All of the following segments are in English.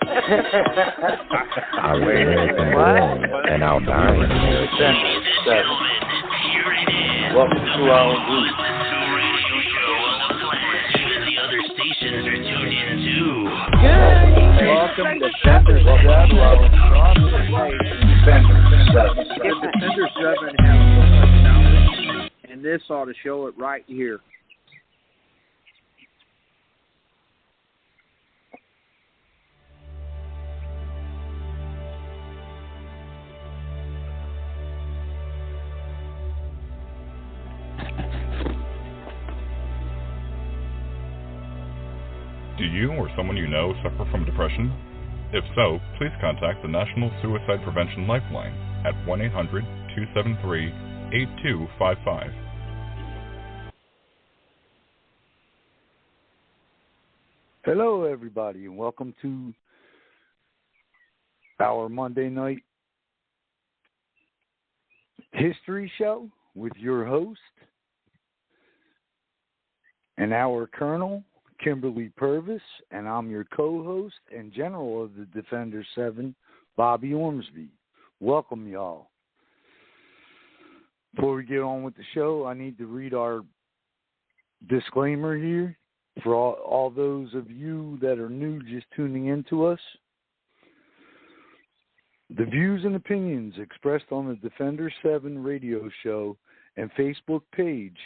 I was American born and I'll die in America. Welcome to our group. Welcome to Defenders 7. If Defenders 7 has and this ought to show it right here. Do you or someone you know suffer from depression? If so, please contact the National Suicide Prevention Lifeline at 1-800-273-8255. Hello, everybody, and welcome to our Monday night history show with your host and our Colonel, Kimberly PURVIS, and I'm your co-host and General of the Defenders 7, Bobby Ormsby. Welcome, y'all. Before we get on with the show, I need to read our disclaimer here for all those of you that are new just tuning in to us. The views and opinions expressed on the Defenders 7 radio show and Facebook page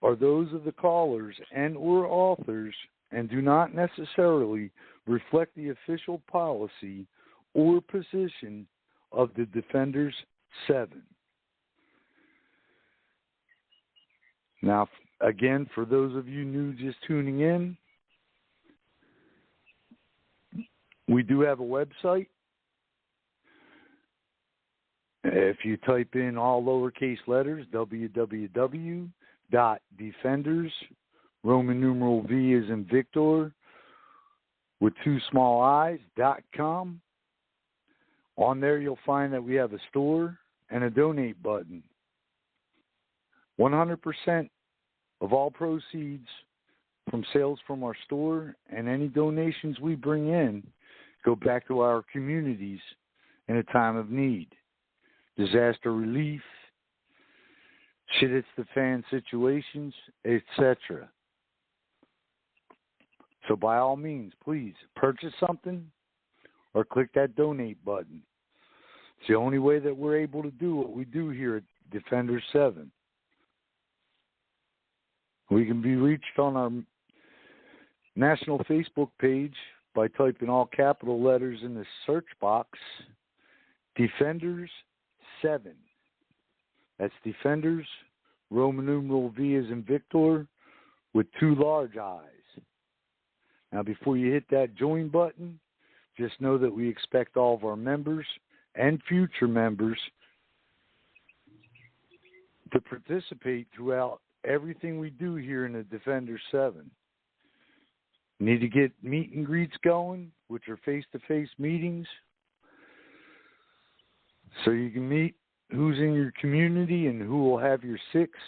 are those of the callers and or authors and do not necessarily reflect the official policy or position of the Defenders 7. Now, again, for those of you new just tuning in, we do have a website. If you type in all lowercase letters, www.defenders, Roman numeral V as in Victor, with 2 small i's.com. On there you'll find that we have a store and a donate button. 100% of all proceeds from sales from our store and any donations we bring in go back to our communities in a time of need. Disaster relief, shit hits the fan situations, etc. So by all means, please purchase something or click that donate button. It's the only way that we're able to do what we do here at Defenders 7. We can be reached on our national Facebook page by typing all capital letters in the search box, Defenders 7. That's Defenders, Roman numeral V as in Victor, with 2 large I's. Now, before you hit that join button, just know that we expect all of our members and future members to participate throughout everything we do here in the Defenders 7. We need to get meet and greets going, which are face-to-face meetings, so you can meet who's in your community and who will have your 6.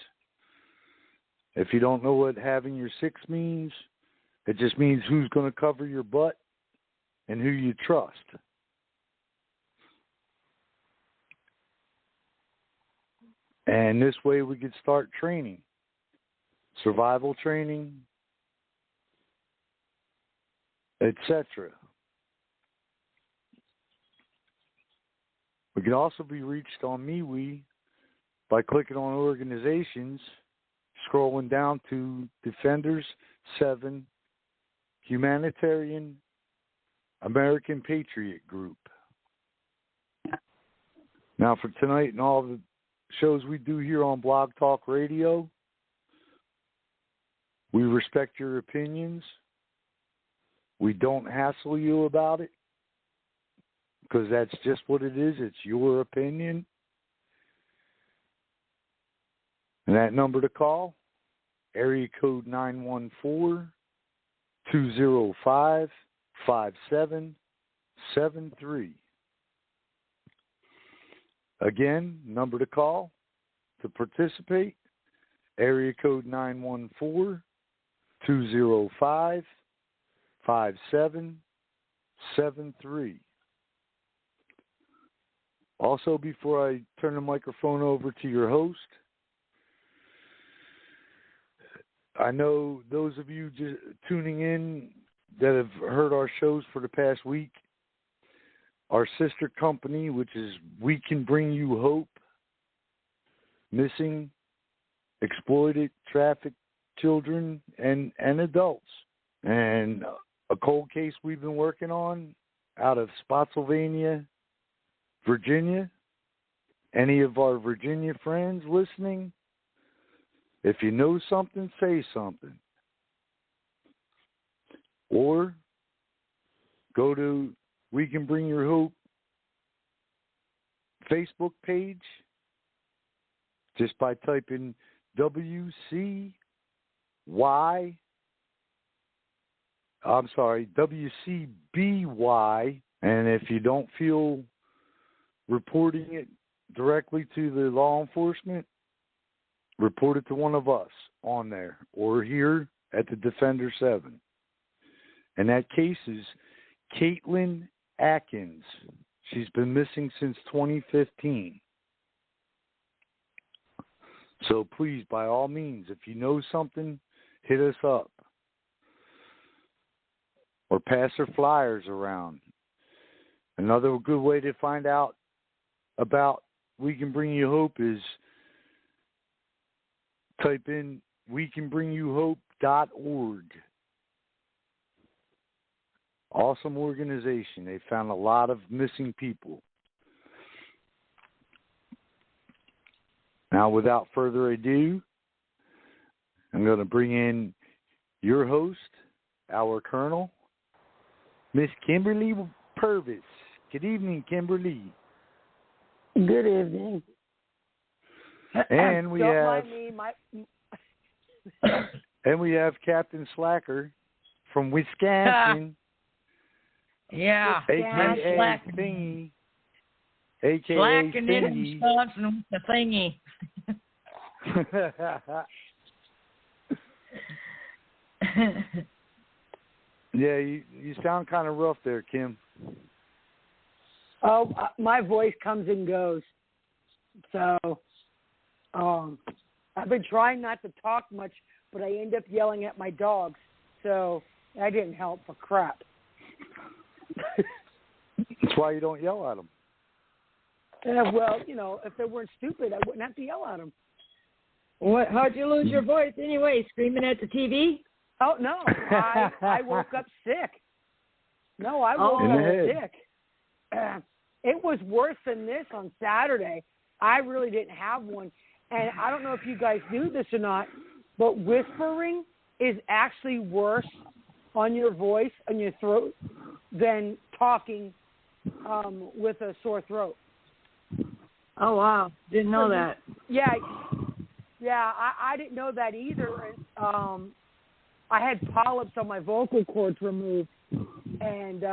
If you don't know what having your 6 means, it just means who's going to cover your butt and who you trust. And this way we could start training, survival training, etc. We can also be reached on MeWe by clicking on organizations, scrolling down to Defenders 7 Humanitarian American Patriot Group. Now for tonight and all the shows we do here on Blog Talk Radio, we respect your opinions. We don't hassle you about it, because that's just what it is. It's your opinion. And that number to call, area code 914-205-5773. Again, number to call to participate, area code 914-205-5773. 8PM-10PM-73. Also, before I turn the microphone over to your host, I know those of you just tuning in that have heard our shows for the past week, our sister company, which is We Can Bring You Hope, missing, exploited, trafficked children and adults. And a cold case we've been working on out of Spotsylvania, Virginia. Any of our Virginia friends listening, if you know something, say something. Or go to We Can Bring Your Hope Facebook page just by typing WCBY, and if you don't feel reporting it directly to the law enforcement, report it to one of us on there or here at the Defender 7. And that case is Caitlin Atkins. She's been missing since 2015. So please, by all means, if you know something, hit us up. Or pass our flyers around. Another good way to find out about We Can Bring You Hope is type in wecanbringyouhope.org. Awesome organization. They found a lot of missing people. Now, without further ado, I'm going to bring in your host, our colonel, Miss Kimberly Purvis. Good evening, Kimberly. Good evening. And we Don't have mind me, and we have Captain Slacker from Wisconsin. Yeah, AKA Thingy. AKA slacking in Thingy. Wisconsin with the thingy. Yeah, you sound kind of rough there, Kim. Oh, my voice comes and goes. So, I've been trying not to talk much, but I end up yelling at my dogs. So that didn't help for crap. That's why you don't yell at them. Well, if they weren't stupid, I wouldn't have to yell at them. How'd you lose your voice anyway? Screaming at the TV? Oh, no. I woke up sick. No, I woke up sick. It was worse than this on Saturday. I really didn't have one. And I don't know if you guys knew this or not, but whispering is actually worse on your voice, on your throat, than talking with a sore throat. Oh, wow. Didn't know that. Yeah, I didn't know that either. I had polyps on my vocal cords removed, and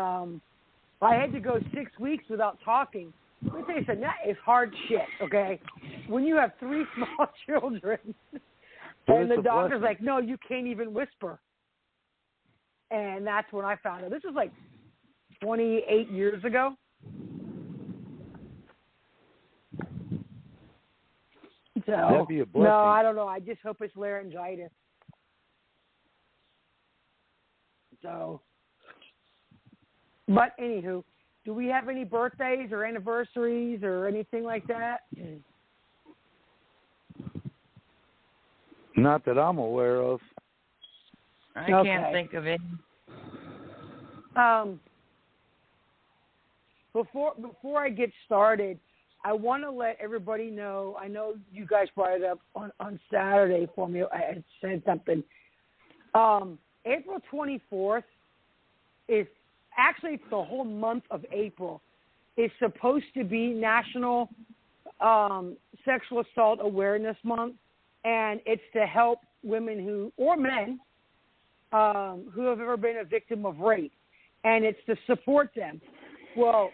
I had to go 6 weeks without talking. Let me tell you something, that is hard shit, okay? When you have 3 small children, and the doctor's like, no, you can't even whisper. And that's when I found out. This was like 28 years ago. So, that'd be a blessing. No, I don't know. I just hope it's laryngitis. So, but anywho, do we have any birthdays or anniversaries or anything like that? Not that I'm aware of. I can't think of it. Before I get started, I want to let everybody know, I know you guys brought it up on Saturday for me. I had said something. April 24th is actually, it's the whole month of April. It's supposed to be National Sexual Assault Awareness Month, and it's to help women or men who have ever been a victim of rape, and it's to support them. Well,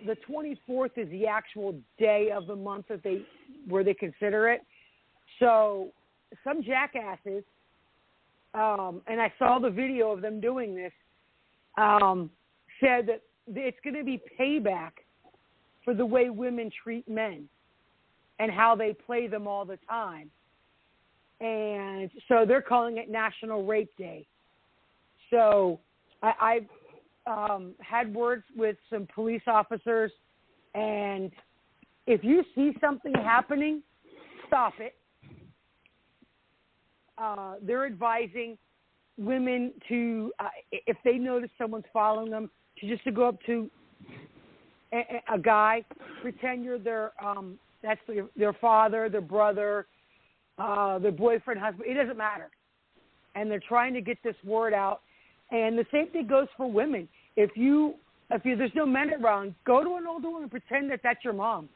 the 24th is the actual day of the month where they consider it. So some jackasses, and I saw the video of them doing this, said that it's going to be payback for the way women treat men and how they play them all the time. And so they're calling it National Rape Day. So I've had words with some police officers, and if you see something happening, stop it. They're advising women to, if they notice someone's following them, to go up to a guy, pretend you're their father, their brother, their boyfriend, husband. It doesn't matter. And they're trying to get this word out. And the same thing goes for women. If there's no men around, go to an older woman and pretend that that's your mom.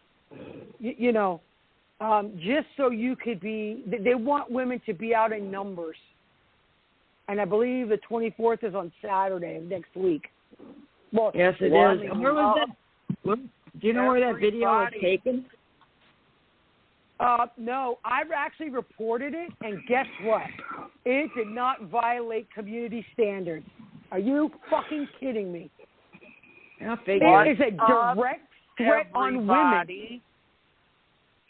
Just so you could be. They want women to be out in numbers. And I believe the 24th is on Saturday of next week. Well, yes, it is. Where was that? Do you know where that video was taken? No, I actually reported it, and guess what? It did not violate community standards. Are you fucking kidding me? It is a direct threat on women.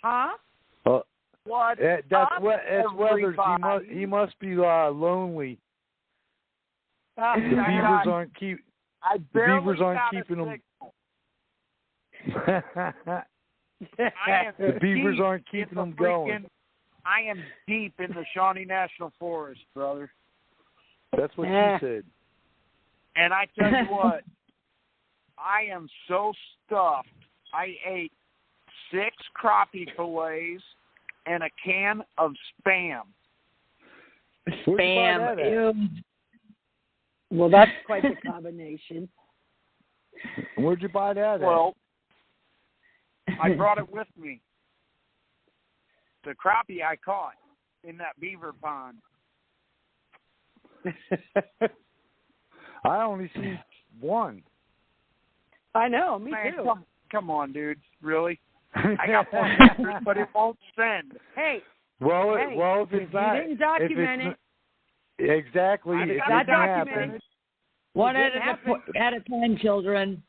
Huh? That's Weathers. He must be lonely. The beavers aren't keeping him. The beavers aren't keeping them going. I am deep in the Shawnee National Forest, brother. That's what you said. And I tell you what, I am so stuffed. I ate 6 crappie fillets and a can of Spam. Spam. Well, that's quite the combination. Where'd you buy that at? Well, I brought it with me. The crappie I caught in that beaver pond. I only see one. I know, me Man, too. Come on, dude. Really? I got one picture, but it won't send. Hey. If it's not, you didn't document it. Exactly. It's it not didn't documented. happen. One at a time, children.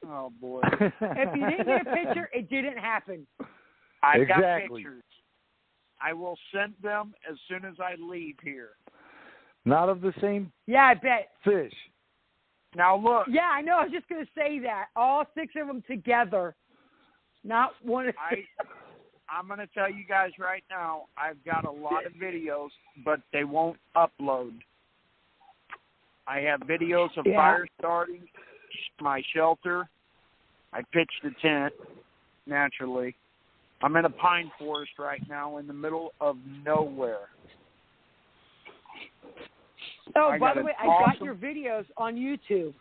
Oh, boy. If you didn't get a picture, it didn't happen. I've got pictures. I will send them as soon as I leave here. Not of the same I bet. fish. Now, look. Yeah, I know. I was just going to say that. All 6 of them together. Not one of I'm going to tell you guys right now, I've got a lot of videos, but they won't upload. I have videos of fire starting, my shelter. I pitched a tent, naturally. I'm in a pine forest right now in the middle of nowhere. Oh, by the way, I got your videos on YouTube.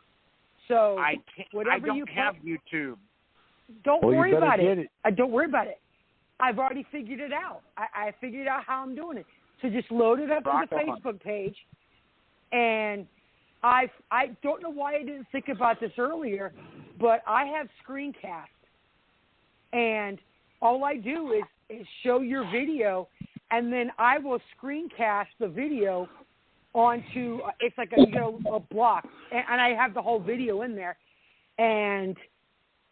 So I don't have YouTube. Don't worry about it. Don't worry about it. I've already figured it out. I figured out how I'm doing it. So just load it up to the Facebook page. And I don't know why I didn't think about this earlier, but I have screencast. And all I do is show your video, and then I will screencast the video onto, it's like a block. And I have the whole video in there. And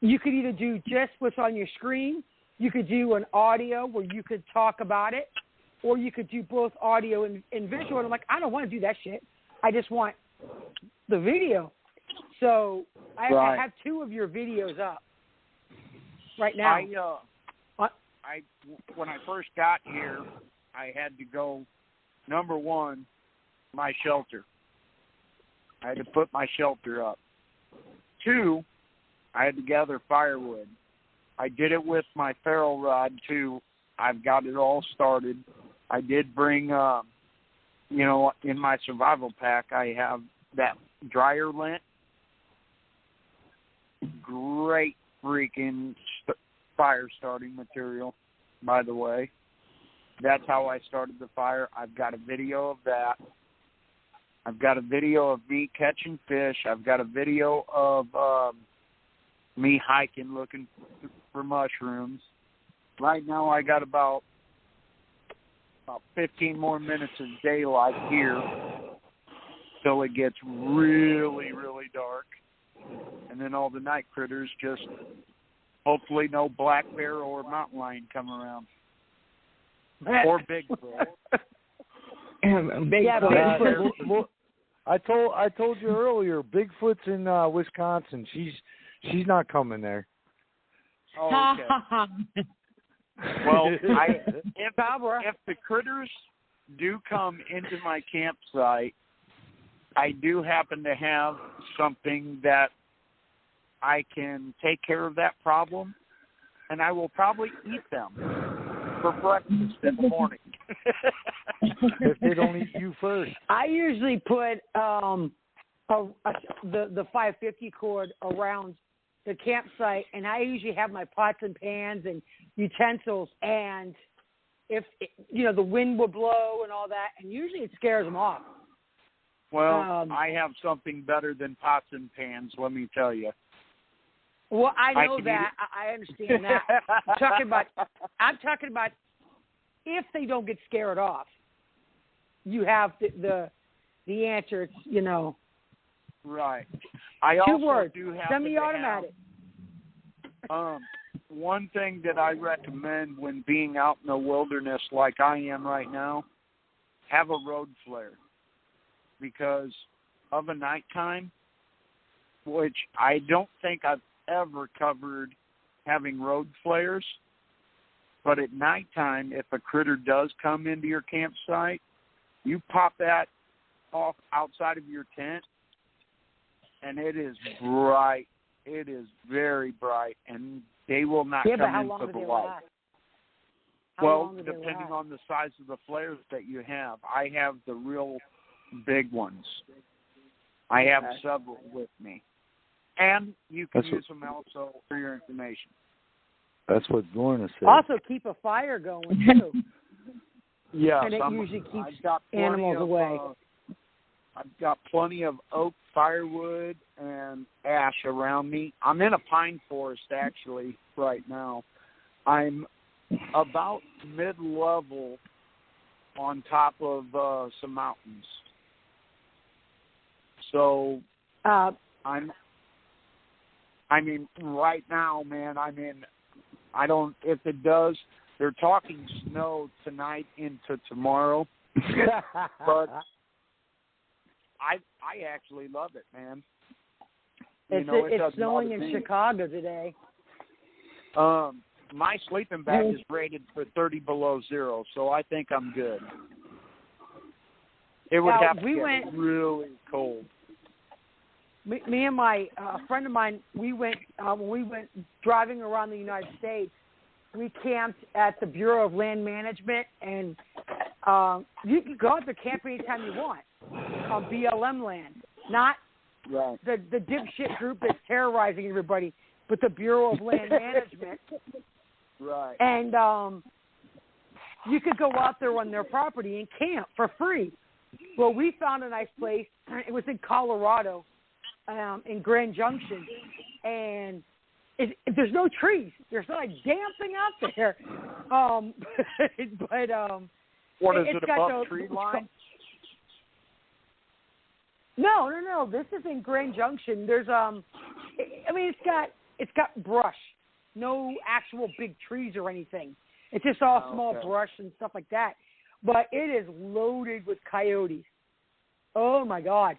you could either do just what's on your screen, you could do an audio where you could talk about it, or you could do both audio and visual. And I'm like, I don't want to do that shit. I just want the video. So I have 2 of your videos up right now. When I first got here, I had to go, number 1, my shelter. I had to put my shelter up. 2, I had to gather firewood. I did it with my ferro rod, too. I've got it all started. I did bring, in my survival pack, I have that dryer lint. Great freaking fire starting material, by the way. That's how I started the fire. I've got a video of that. I've got a video of me catching fish. I've got a video of me hiking, looking for mushrooms. Right now I got about 15 more minutes of daylight here till it gets really, really dark. and all the night critters. Just hopefully no black bear or mountain lion come around. Or Bigfoot. Bigfoot. Look, I told you earlier, Bigfoot's in Wisconsin. She's not coming there. Oh, okay. Well, if the critters do come into my campsite, I do happen to have something that I can take care of that problem, and I will probably eat them for breakfast in the morning. If they don't eat you first. I usually put the 550 cord around the campsite, and I usually have my pots and pans and utensils, and if the wind will blow and all that, and usually it scares them off. Well, I have something better than pots and pans, let me tell you. Well, I know that. I understand that. I'm talking about if they don't get scared off. You have the answer. It's Right. I 2 also words. do have Semi-automatic. One thing that I recommend when being out in the wilderness like I am right now, have a road flare, because of a nighttime, which I don't think I've ever covered having road flares, but at nighttime, if a critter does come into your campsite, you pop that off outside of your tent, and it is bright. It is very bright, and they will not come into the light. Well, depending on the size of the flares that you have. I have the real big ones. I have several with me. And you can use them also for your information. That's what Lorna said. Also keep a fire going, too. Yes. And it usually keeps animals away. I've got plenty of oak firewood and ash around me. I'm in a pine forest, actually, right now. I'm about mid-level on top of some mountains. So right now, man, if it does, they're talking snow tonight into tomorrow. But I actually love it, man. It's snowing in Chicago today. My sleeping bag is rated for 30 below zero, so I think I'm good. It would have to get really cold. Me and my friend of mine, we went when we went driving around the United States. We camped at the Bureau of Land Management, and you can go out there camp anytime you want on BLM land, not the dipshit group that's terrorizing everybody, but the Bureau of Land Management. Right. And you could go out there on their property and camp for free. Well, we found a nice place. It was in Colorado, in Grand Junction, and there's no trees. There's not a damn thing out there. What is it above tree line? No. This is in Grand Junction. There's it's got brush, no actual big trees or anything. It's just all small brush and stuff like that. But it is loaded with coyotes. Oh my God!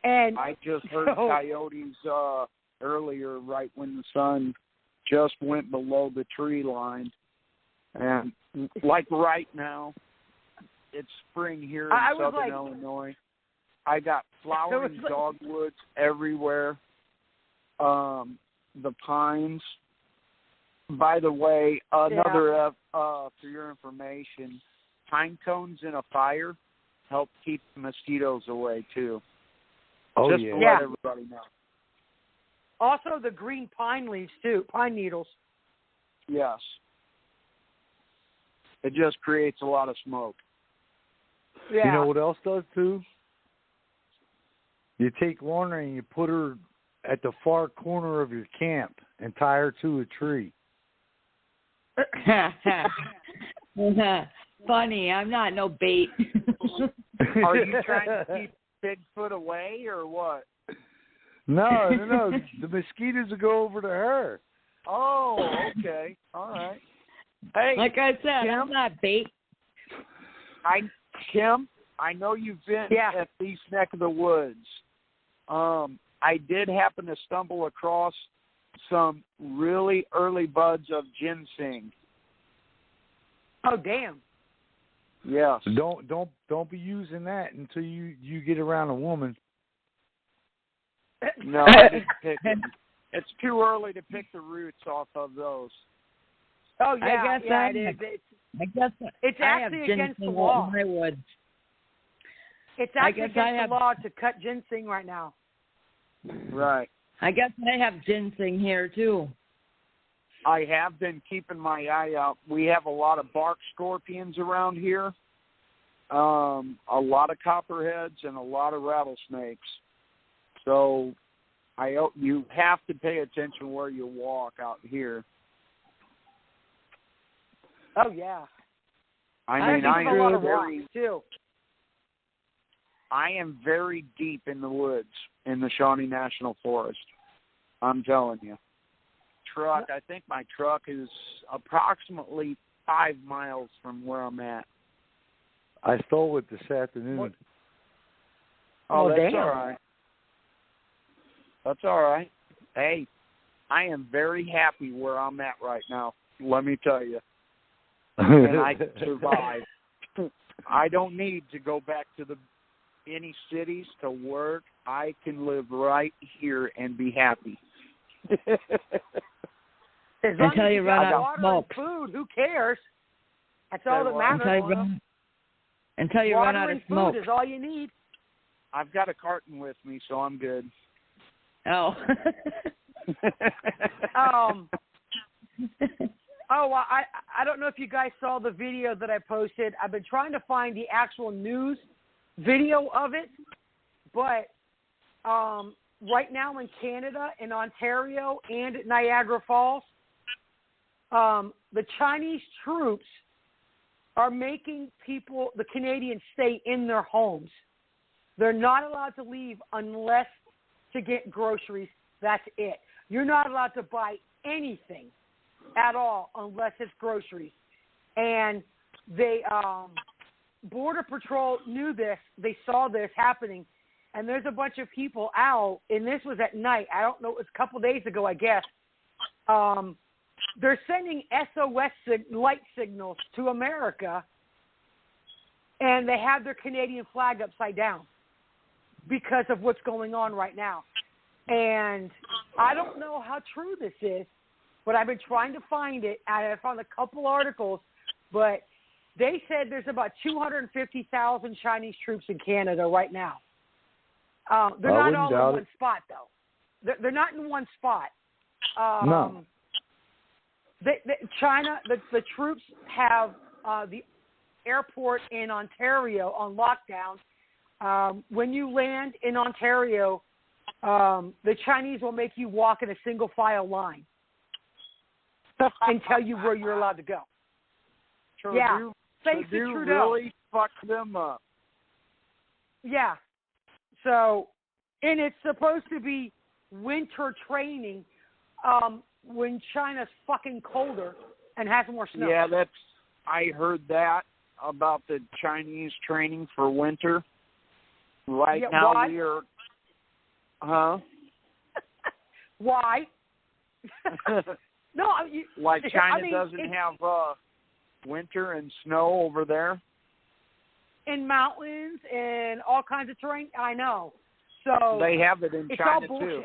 And I just heard coyotes earlier, right when the sun just went below the tree line, and like right now, it's spring here in southern Illinois. I got flowering dogwoods everywhere. The pines. By the way, another for your information, pine cones in a fire help keep mosquitoes away too. Oh, just to let everybody know. Also, the green pine leaves too, pine needles. Yes. It just creates a lot of smoke. Yeah. You know what else does too? You take Lorna and you put her at the far corner of your camp and tie her to a tree. Funny, I'm not no bait. Are you trying to keep Bigfoot away or what? No. The mosquitoes will go over to her. Oh, okay. All right. Hey, Like I said, Kim, I'm not bait. Kim, I know you've been at these neck of the woods. I did happen to stumble across some really early buds of ginseng. Oh, damn. Yes. Don't be using that until you get around a woman. No, I didn't pick it. It's too early to pick the roots off of those. Oh, yeah. It's I have actually against the ginseng law. in my woods. It's actually against the law to cut ginseng right now. Right. I guess I have ginseng here, too. I have been keeping my eye out. We have a lot of bark scorpions around here, a lot of copperheads, and a lot of rattlesnakes. So you have to pay attention where you walk out here. Oh, yeah. I mean, I a lot of rocks, too. I am very deep in the woods in the Shawnee National Forest. I'm telling you. I think my truck is approximately 5 miles from where I'm at. I stole it this afternoon. Oh, that's damn. all right. That's all right. Hey, I am very happy where I'm at right now, let me tell you. And I can survive. I don't need to go back to any cities to work. I can live right here and be happy. Until you run out of smoke. Food, who cares? That's all that matters. Until you run out of smoke. Food is all you need. I've got a carton with me, so I'm good. Oh. I don't know if you guys saw the video that I posted. I've been trying to find the actual news video of it, but right now in Canada, in Ontario, and at Niagara Falls, the Chinese troops are making the Canadians stay in their homes. They're not allowed to leave unless to get groceries. That's it. You're not allowed to buy anything at all unless it's groceries. And they Border Patrol knew this. They saw this happening. And there's a bunch of people out, and this was at night. I don't know. It was a couple days ago, I guess. They're sending SOS light signals to America, and they have their Canadian flag upside down because of what's going on right now. And I don't know how true this is, but I've been trying to find it. I found a couple articles, but they said there's about 250,000 Chinese troops in Canada right now. They're not all in one spot, though. They're not in one spot. No. China, the troops have the airport in Ontario on lockdown. When you land in Ontario, the Chinese will make you walk in a single file line and tell you where you're allowed to go. Thanks to Trudeau. Really fuck them up. Yeah. So, and it's supposed to be winter training when China's fucking colder and has more snow. Yeah, I heard that about the Chinese training for winter. Right now why? we are... Huh? Why? No, like China doesn't have winter and snow over there? In mountains and all kinds of terrain. I know. So they have it in China, bullshit. too.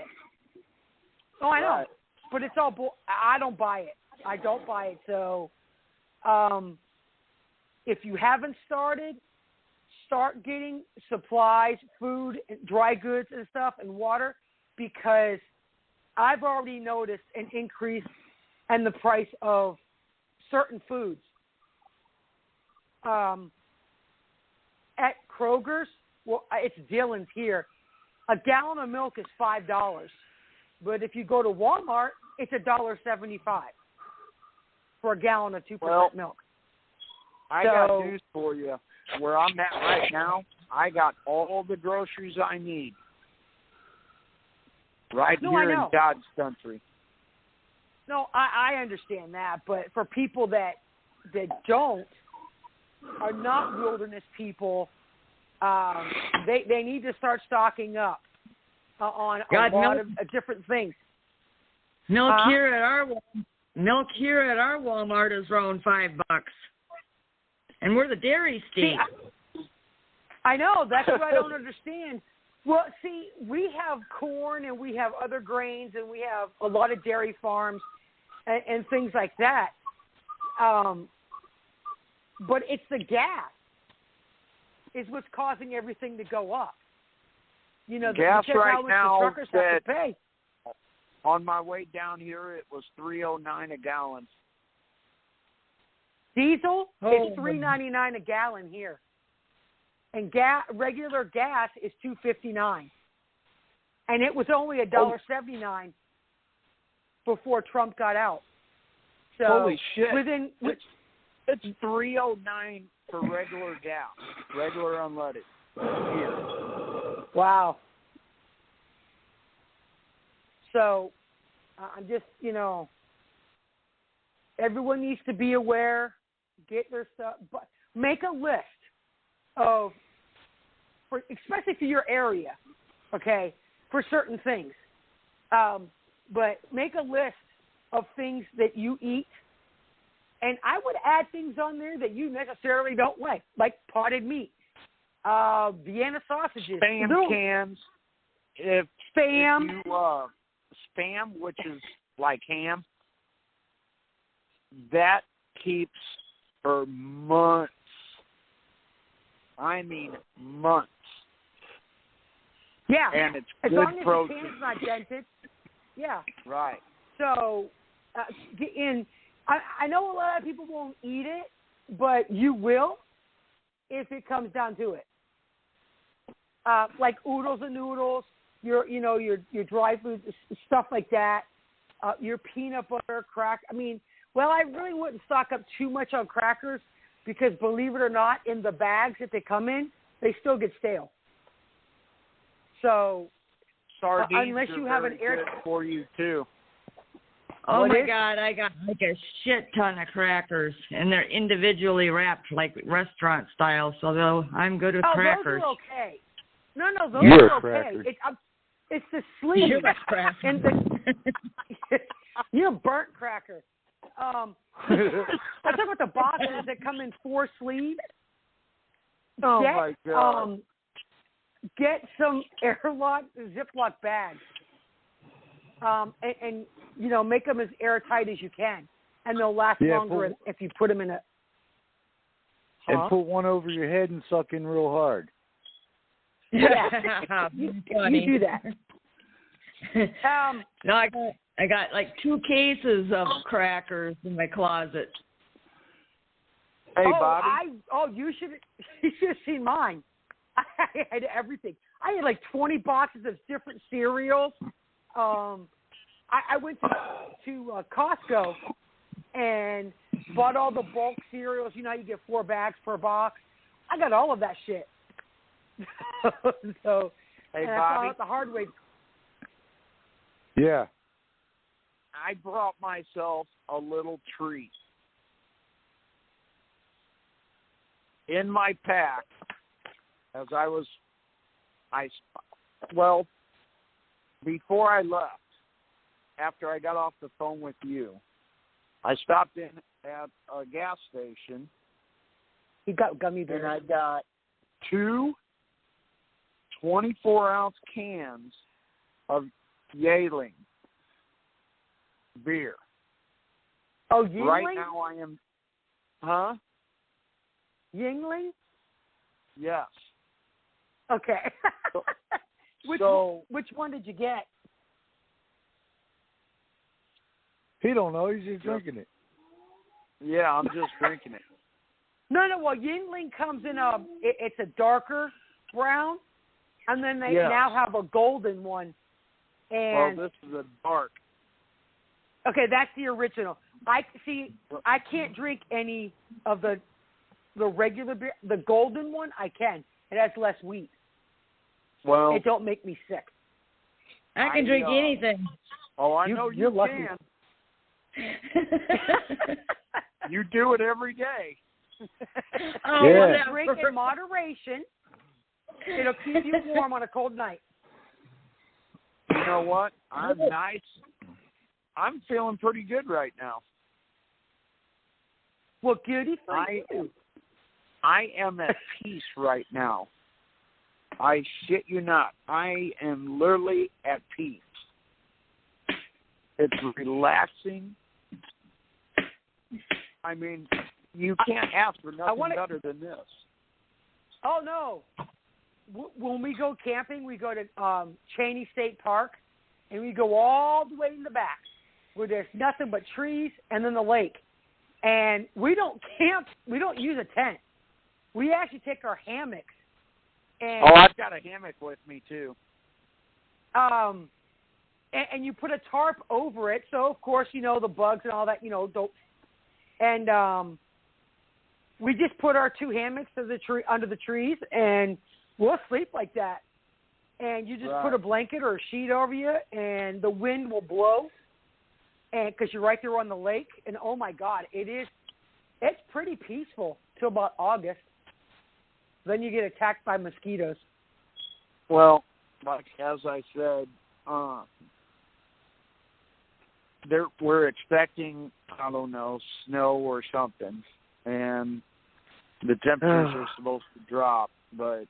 Oh, I know. Right. But it's all I don't buy it. I don't buy it. So if you haven't started, start getting supplies, food, dry goods and stuff, and water, because I've already noticed an increase in the price of certain foods. At Kroger's, well, it's Dillon's here, a gallon of milk is $5. But if you go to Walmart, it's $1.75 for a gallon of 2% milk. I got news for you. Where I'm at right now, I got all the groceries I need. Right here in God's country. No, I understand that, but for people that don't, are not wilderness people, they need to start stocking up on a lot of different things. Milk here at our Walmart is around $5, and we're the dairy state. See, I know, that's what I don't understand. Well, see, we have corn and we have other grains and we have a lot of dairy farms and things like that. But it's the gas is what's causing everything to go up. You know, gas right how much now, the truckers have to pay. On my way down here, it was $3.09 a gallon. Diesel, it's $3.99 a gallon here. And regular gas is $2.59, and it was only $1.79 before Trump got out. So holy shit! It's $3.09 for regular gas, regular unleaded here. Wow. So I'm just, everyone needs to be aware, get their stuff, but make a list of, especially for your area, okay, for certain things. But make a list of things that you eat, and I would add things on there that you necessarily don't like potted meat, Vienna sausages, Spam cans. If you Spam, which is like ham, that keeps for months. I mean months. Yeah. And it's as good long as protein. the can's not dented. Yeah. Right. So, I know a lot of people won't eat it, but you will if it comes down to it. Like oodles and noodles, your dry foods, stuff like that, your peanut butter, I really wouldn't stock up too much on crackers because, believe it or not, in the bags that they come in, they still get stale. So, sardines unless you have an air for you too. Oh my God, I got like a shit ton of crackers, and they're individually wrapped like restaurant style. So I'm good with crackers. Those are okay. No, those You're are okay. It's the sleeve. You're a cracker. And you're a burnt cracker. I'm talking about the boxes that come in 4 sleeves. Oh my God. Get some airlock Ziploc bags, and make them as airtight as you can, and they'll last longer if you put them in a. And put one over your head and suck in real hard. Yeah, you do that. No, I got like 2 cases of crackers in my closet. Hey, Bobby. You should have seen mine. I had everything. I had like 20 boxes of different cereals. I went to Costco and bought all the bulk cereals. You know how you get 4 bags per box? I got all of that shit. So, hey, Bobby. I found out the hard way. Yeah. I brought myself a little treat. In my pack, as before I left, after I got off the phone with you, I stopped in at a gas station. He got gummy bears. And I got 2 24-ounce cans of Yingling beer. Oh, Yingling? Right now I am... Huh? Yingling? Yes. Okay. Which one did you get? He don't know. He's just drinking it. Yeah, I'm just drinking it. No. Well, Yingling comes in it's a darker brown, and then they now have a golden one. And this is a dark. Okay, that's the original. I can't drink any of the regular beer. The golden one, I can. It has less wheat. Well, it don't make me sick. I can drink anything. Oh, I know you're you lucky. can. You do it every day. Oh, Yeah. Drink in moderation. It'll keep you warm on a cold night. You know what? I'm nice. I'm feeling pretty good right now. Well, goody for you. I am at peace right now. I shit you not. I am literally at peace. It's relaxing. I mean, you can't ask for nothing better than this. Oh, no. When we go camping, we go to Cheney State Park, and we go all the way in the back where there's nothing but trees and then the lake. And we don't camp. We don't use a tent. We actually take our hammocks. And, I've got a hammock with me, too. And you put a tarp over it, so, of course, the bugs and all that, don't. And we just put our two hammocks under the trees, and we'll sleep like that. And you just put a blanket or a sheet over you, and the wind will blow, and because you're right there on the lake. And, oh, my God, it's pretty peaceful till about August. Then you get attacked by mosquitoes. Well, like as I said, we're expecting, I don't know, snow or something, and the temperatures are supposed to drop. But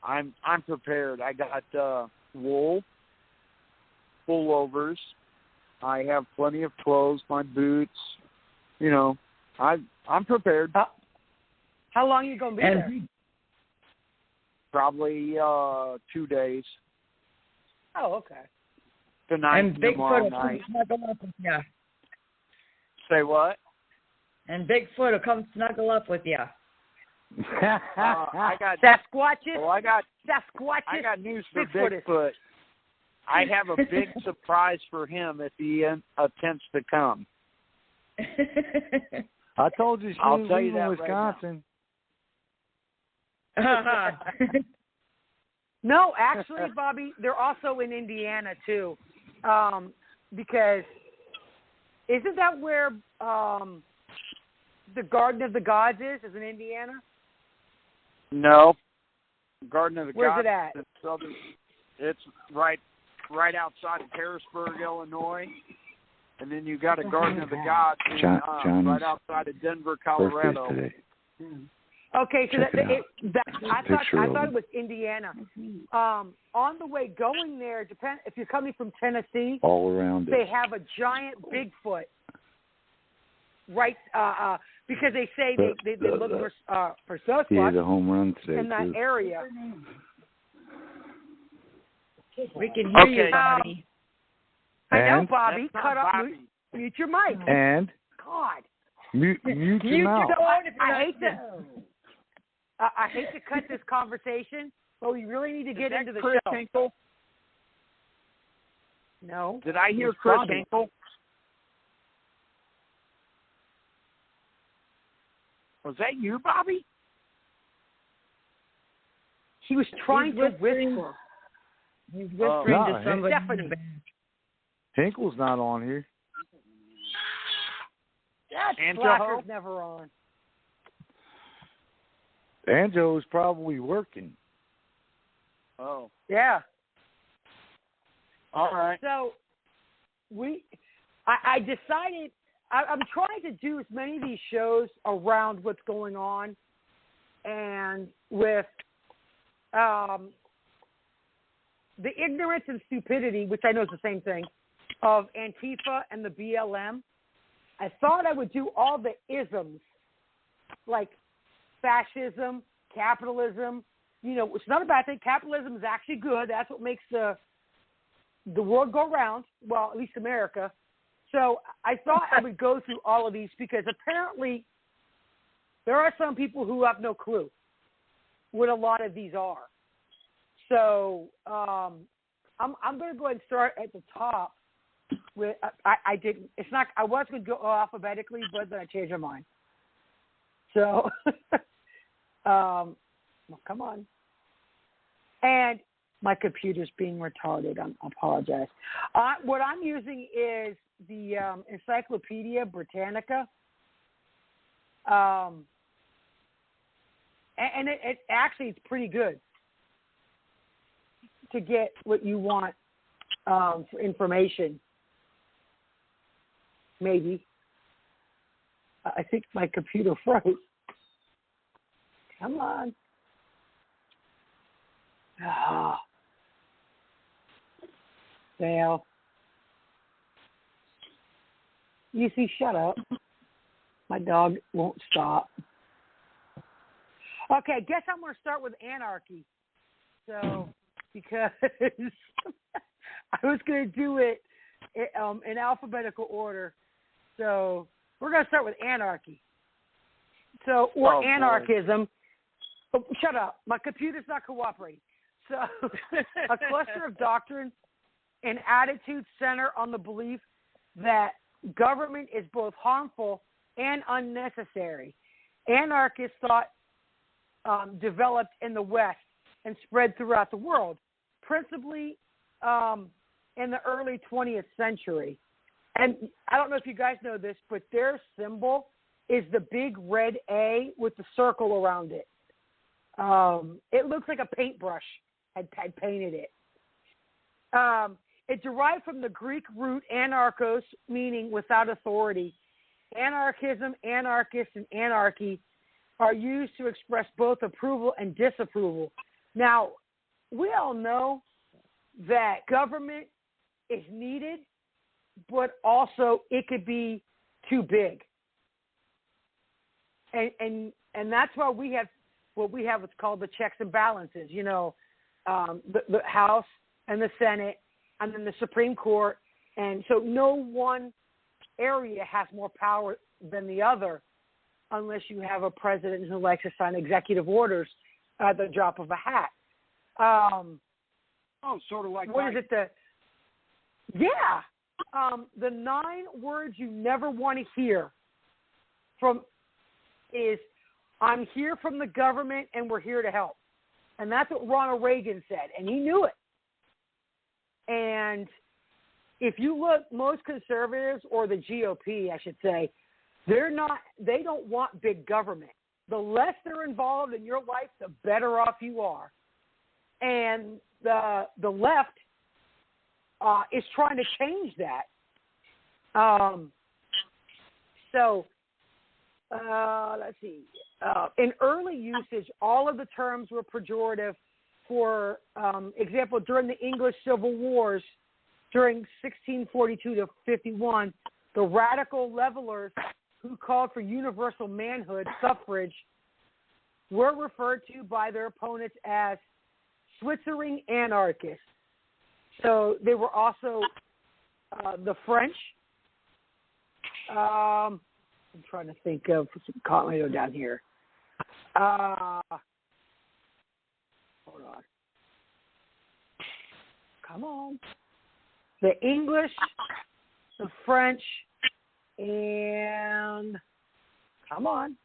I'm prepared. I got wool, pullovers. I have plenty of clothes, my boots. I'm prepared. How long are you going to be there? Probably 2 days. Oh, okay. Tonight and and tomorrow night. Snuggle up with you. Say what? And Bigfoot will come snuggle up with you. I got Sasquatches. Oh, I got Sasquatches. news for Bigfoot. I have a big surprise for him if he attempts to come. I told you she I'll was tell you leaving that Wisconsin. No, actually, Bobby, they're also in Indiana, too. Because isn't that where the Garden of the Gods is in Indiana? No. Garden of the Where's Gods. it at? It's right outside of Harrisburg, Illinois. And then you got a Garden of the Gods right outside of Denver, Colorado. Today. Okay, so I thought it was Indiana. On the way going there, if you're coming from Tennessee, all around they have a giant Bigfoot. Right, because they say they look for Sasquatch. He had a home run today in that area. We can hear you, Bobby. I know, Bobby. Cut up. Mute your mic. And God. Mute your mouth. I hate to cut this conversation, but we really need to get into the Chris show. Hinkle? No. Did I hear Chris Bobby. Hinkle? Was that you, Bobby? He was trying to whisper. He's whispering to somebody. Stephanie. Hinkle's not on here. That slacker's never on. Anjo's probably working. Oh. Yeah. All right. So I decided I'm trying to do as many of these shows around what's going on, and with the ignorance and stupidity, which I know is the same thing, of Antifa and the BLM. I thought I would do all the isms, like fascism, capitalism, which is not a bad thing. Capitalism is actually good. That's what makes the world go round. Well, at least America. So I thought I would go through all of these because apparently there are some people who have no clue what a lot of these are. So I'm going to go ahead and start at the top. With I didn't. It's not. I was going to go alphabetically, but then I changed my mind. So, well, come on. And My computer's being retarded. I apologize. What I'm using is the Encyclopedia Britannica. And it actually, it's pretty good to get what you want for information. Maybe. I think my computer froze. Come on. Fail. You see, shut up. My dog won't stop. Okay, guess I'm going to start with anarchy. So, because I was going to do it in alphabetical order. So, we're going to start with anarchy. So, or anarchism. Oh, shut up. My computer's not cooperating. So, a cluster of doctrines and attitudes center on the belief that government is both harmful and unnecessary. Anarchist thought developed in the West and spread throughout the world, principally in the early 20th century. And I don't know if you guys know this, but their symbol is the big red A with the circle around it. It looks like a paintbrush had painted it. It derived from the Greek root anarchos, meaning without authority. Anarchism, anarchist, and anarchy are used to express both approval and disapproval. Now, we all know that government is needed, but also it could be too big. And that's why we have what's called the checks and balances, you know, the House and the Senate and then the Supreme Court. And so no one area has more power than the other unless you have a president who likes to sign executive orders at the drop of a hat. Sort of like what is it? The 9 words you never want to hear from is, I'm here from the government and we're here to help. And that's what Ronald Reagan said, and he knew it. And if you look, most conservatives, or the GOP, I should say, they don't want big government. The less they're involved in your life, the better off you are. And the left is trying to change that. Let's see. In early usage, all of the terms were pejorative. For example, during the English Civil Wars, during 1642 to 51, the radical levelers who called for universal manhood, suffrage, were referred to by their opponents as Switzerland anarchists. So they were also the French. I'm trying to think of some Colorado down here. Hold on. Come on. The English, the French, and come on.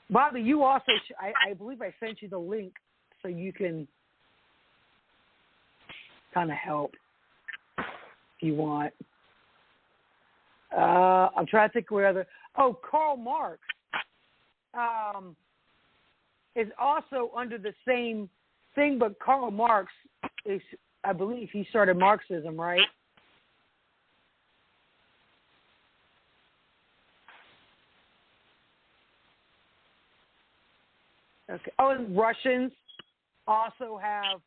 Bobby, you also, I believe I sent you the link so you can kind of help if you want. I'm trying to think where other. Oh, Karl Marx is also under the same thing, but Karl Marx is, I believe, he started Marxism, right? Okay. Oh, and Russians also have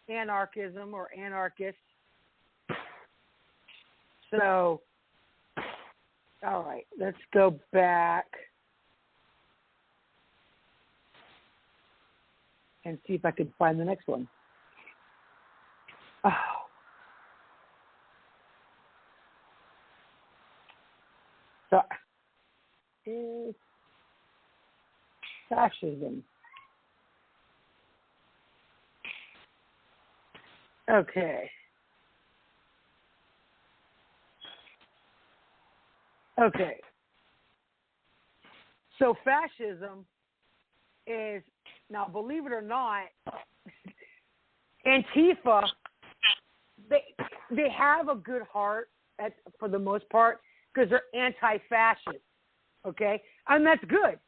anarchism or anarchists. So, all right, let's go back and see if I can find the next one. Oh. So, is fascism. Okay. Okay. So fascism is Now, believe it or not, Antifa, they have a good heart for the most part because they're anti-fascist, okay? And that's good.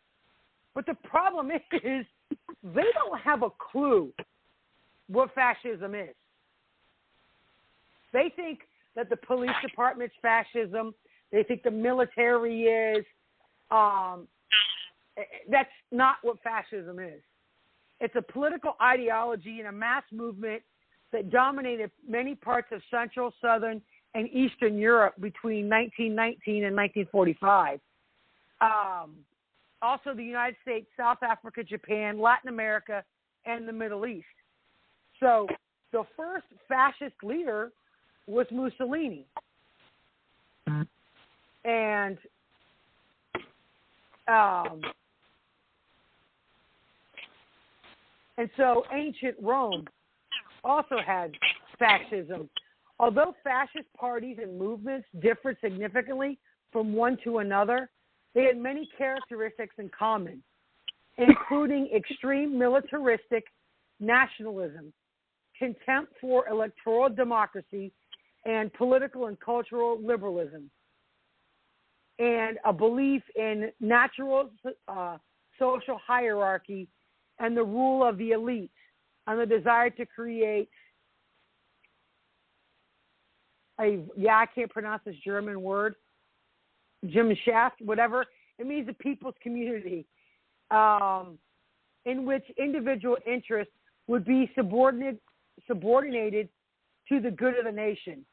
But the problem is they don't have a clue what fascism is. They think that the police department's fascism. They think the military is. That's not what fascism is. It's a political ideology and a mass movement that dominated many parts of Central, Southern, and Eastern Europe between 1919 and 1945. Also the United States, South Africa, Japan, Latin America, and the Middle East. So the first fascist leader was Mussolini. And so ancient Rome also had fascism. Although fascist parties and movements differed significantly from one to another, they had many characteristics in common, including extreme militaristic nationalism, contempt for electoral democracy, and political and cultural liberalism, and a belief in natural social hierarchy and the rule of the elite, and the desire to create I can't pronounce this German word, Gemeinschaft, whatever. It means the people's community, in which individual interests would be subordinated to the good of the nation.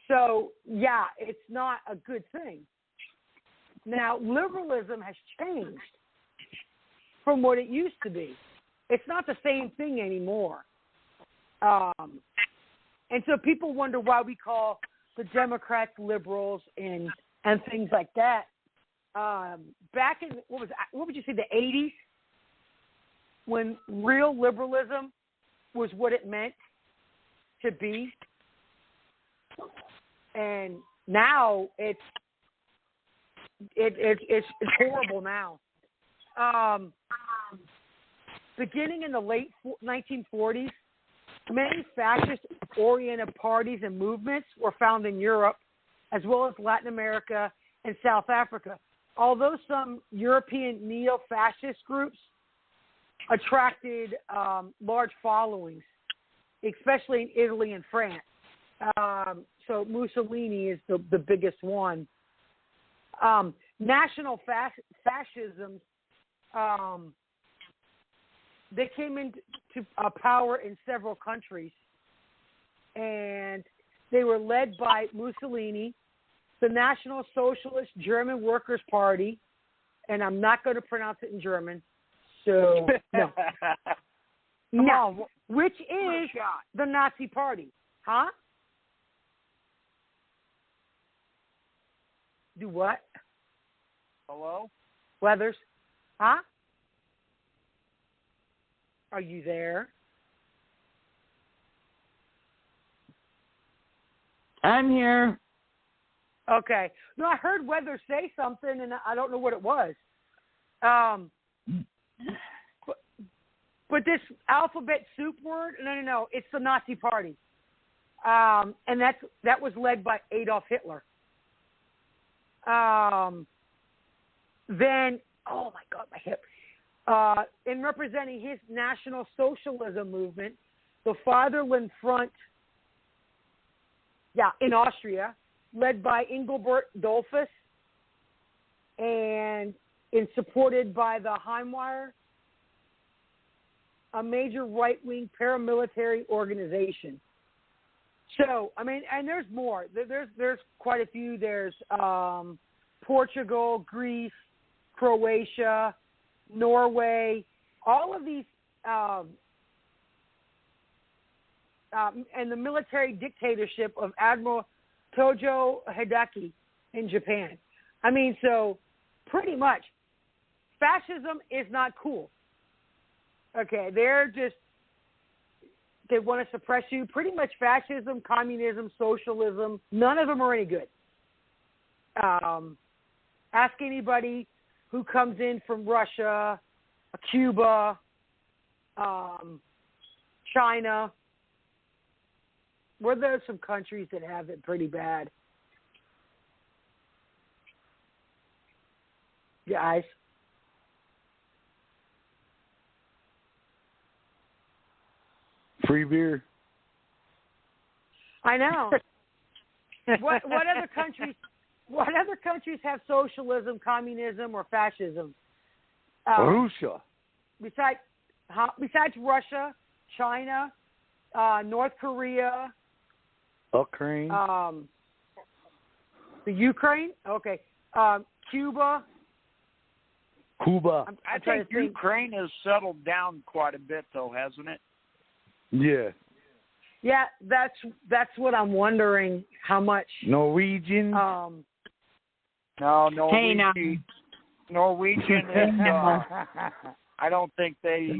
So, yeah, it's not a good thing. Now, liberalism has changed from what it used to be. It's not the same thing anymore. And so people wonder why we call the Democrats liberals and things like that. Back in, what would you say, the 80s, when real liberalism was what it meant to be. And now it's horrible now. Beginning in the late 1940s, many fascist-oriented parties and movements were found in Europe, as well as Latin America and South Africa. Although some European neo-fascist groups attracted large followings, especially in Italy and France. So Mussolini is the biggest one. National fascism, they came into power in several countries, and they were led by Mussolini, the National Socialist German Workers' Party, and I'm not going to pronounce it in German, so no. No, which is the Nazi Party. Huh? Do what? Hello? Weathers? Huh? Are you there? I'm here. Okay. No, I heard Weathers say something, and I don't know what it was. But this alphabet soup word, no, it's the Nazi Party. And that was led by Adolf Hitler. Then, oh my God, my hip. In representing his National Socialism movement, the Fatherland Front, in Austria, led by Engelbert Dollfuss, and supported by the Heimwehr, a major right-wing paramilitary organization. So, I mean, and there's more. There's quite a few. There's Portugal, Greece, Croatia, Norway, all of these, and the military dictatorship of Admiral Tojo Hideki in Japan. I mean, so pretty much fascism is not cool. Okay, they want to suppress you. Pretty much fascism, communism, socialism, none of them are any good. Ask anybody who comes in from Russia Cuba, China. Were there some countries that have it pretty bad? Guys. Free beer. I know. What other countries? What other countries have socialism, communism, or fascism? Russia. Besides Russia, China, North Korea, Ukraine. The Ukraine. Okay. Cuba. Cuba. I think Ukraine has settled down quite a bit, though, hasn't it? Yeah. Yeah, that's what I'm wondering. How much? Norwegian. No, Norwegian. Hey, now. Norwegian is. I don't think they.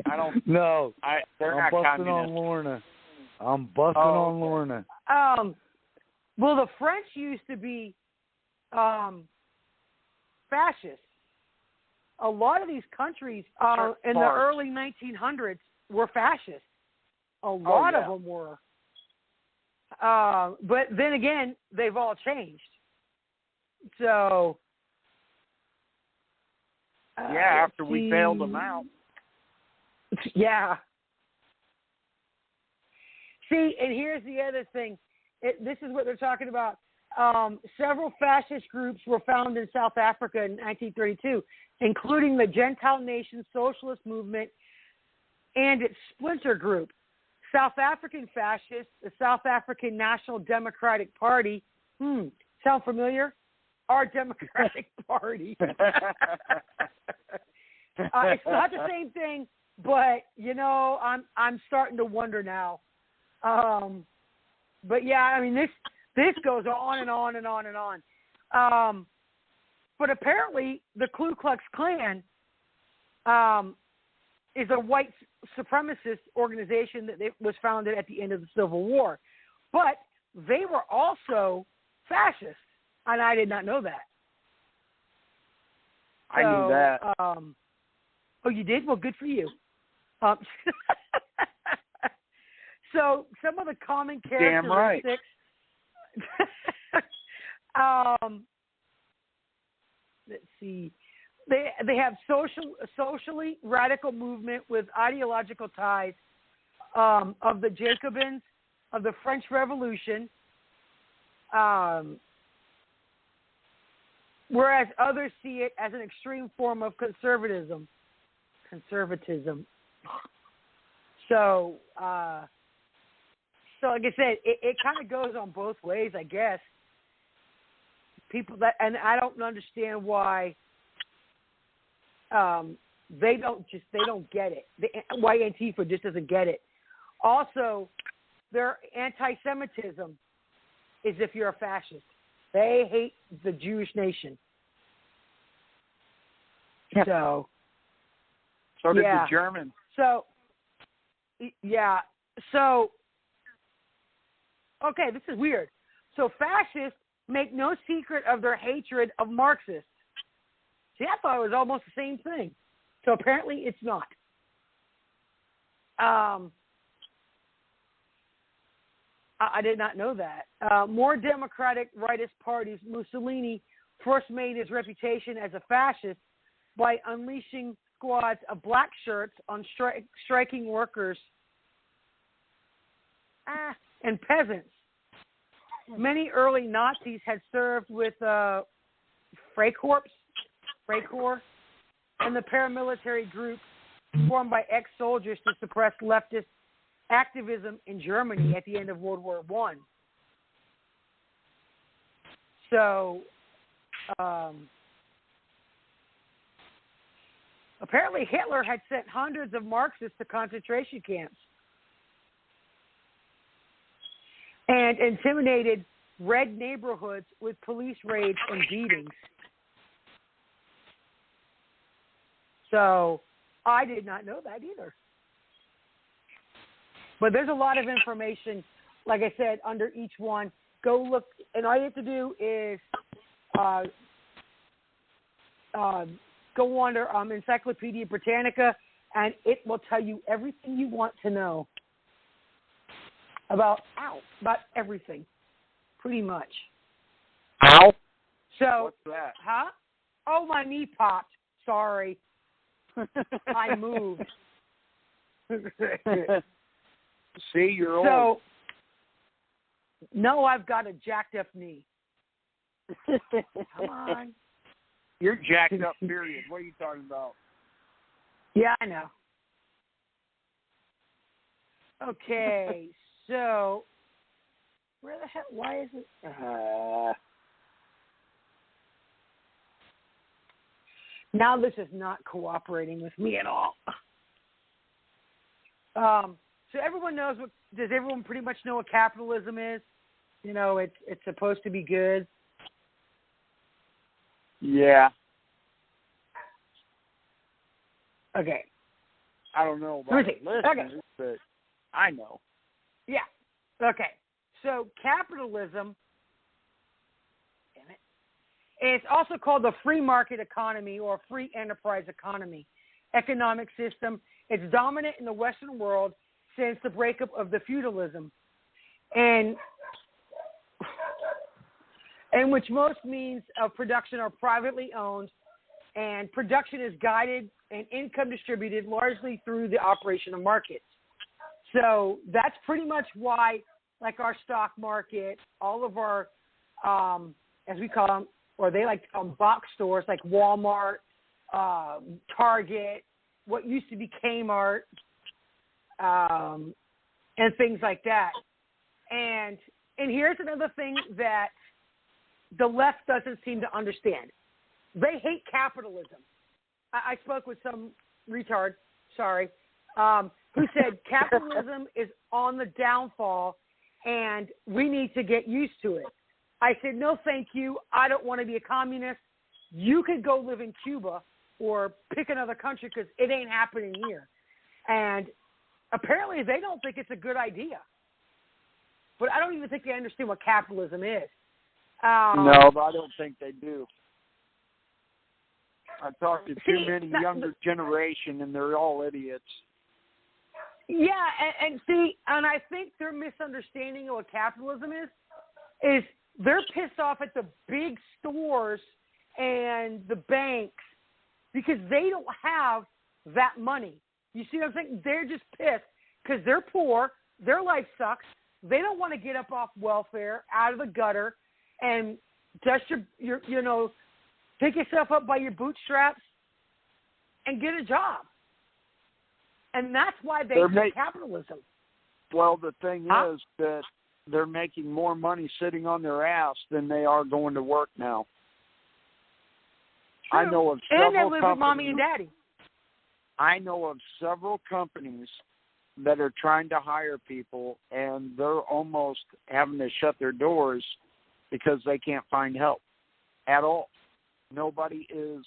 I don't. No. They're I'm not busting communist. on Lorna. I'm busting on Lorna. Well, the French used to be fascist. A lot of these countries in the early 1900s were fascist. A lot of them were. But then again, they've all changed. So. After we bailed them out. Yeah. See, and here's the other thing. This is what they're talking about. Several fascist groups were found in South Africa in 1932, including the Gentile Nation Socialist Movement and its splinter group, South African Fascists, the South African National Democratic Party. Sound familiar? Our Democratic Party. It's not the same thing, but I'm starting to wonder now. But yeah, I mean this goes on and on and on and on. But apparently the Ku Klux Klan is a white supremacist organization that was founded at the end of the Civil War. But they were also fascist, and I did not know that. I knew that. Oh, you did? Well, good for you. So some of the common characteristics. Damn right. Let's see. They have socially radical movement with ideological ties of the Jacobins of the French Revolution, whereas others see it as an extreme form of conservatism. So, like I said, it kind of goes on both ways, I guess. People and I don't understand why they don't get it. Why Antifa just doesn't get it. Also, their anti-Semitism is if you're a fascist. They hate the Jewish nation. Yeah. So did the Germans. So, yeah. So, okay, this is weird. So fascists make no secret of their hatred of Marxists. See, I thought it was almost the same thing. So apparently it's not. I did not know that. More democratic rightist parties, Mussolini first made his reputation as a fascist by unleashing squads of black shirts on striking workers and peasants. Many early Nazis had served with Freikorps, and the paramilitary group formed by ex-soldiers to suppress leftist activism in Germany at the end of World War I. So, apparently Hitler had sent hundreds of Marxists to concentration camps and intimidated red neighborhoods with police raids and beatings. So I did not know that either. But there's a lot of information, like I said, under each one. Go look, and all you have to do is go under Encyclopedia Britannica, and it will tell you everything you want to know about everything, pretty much. Ow. So, what's that? Huh? Oh, my knee popped. Sorry. I moved. See, you're old. So, no, I've got a jacked up knee. Come on. You're jacked up, period. What are you talking about? Yeah, I know. Okay, so where the hell? Why is it? Now this is not cooperating with me at all. So everyone knows what? Does everyone pretty much know what capitalism is? You know, it's supposed to be good. Yeah. Okay. I don't know about Okay. listeners, but I know. Yeah. Okay. So capitalism, damn it, it's also called the free market economy or free enterprise economy economic system. It's dominant in the Western world since the breakup of the feudalism, and which most means of production are privately owned, and production is guided and income distributed largely through the operation of markets. So that's pretty much why, like our stock market, all of our, as we call them, or they like to call them box stores, like Walmart, Target, what used to be Kmart, and things like that. And here's another thing that the left doesn't seem to understand. They hate capitalism. I spoke with some retard, who said capitalism is on the downfall and we need to get used to it. I said, no, thank you. I don't want to be a communist. You could go live in Cuba or pick another country because it ain't happening here. And apparently they don't think it's a good idea. But I don't even think they understand what capitalism is. No, but I don't think they do. I've talked to too many younger generation, and they're all idiots. Yeah, and I think their misunderstanding of what capitalism is they're pissed off at the big stores and the banks because they don't have that money. You see what I'm saying? They're just pissed because they're poor, their life sucks, they don't want to get up off welfare, out of the gutter, and just your pick yourself up by your bootstraps and get a job. And that's why they hate capitalism. Well, the thing is that they're making more money sitting on their ass than they are going to work now. True. I know of several and they live companies, with mommy and daddy. I know of several companies that are trying to hire people, and they're almost having to shut their doors because they can't find help at all. Nobody is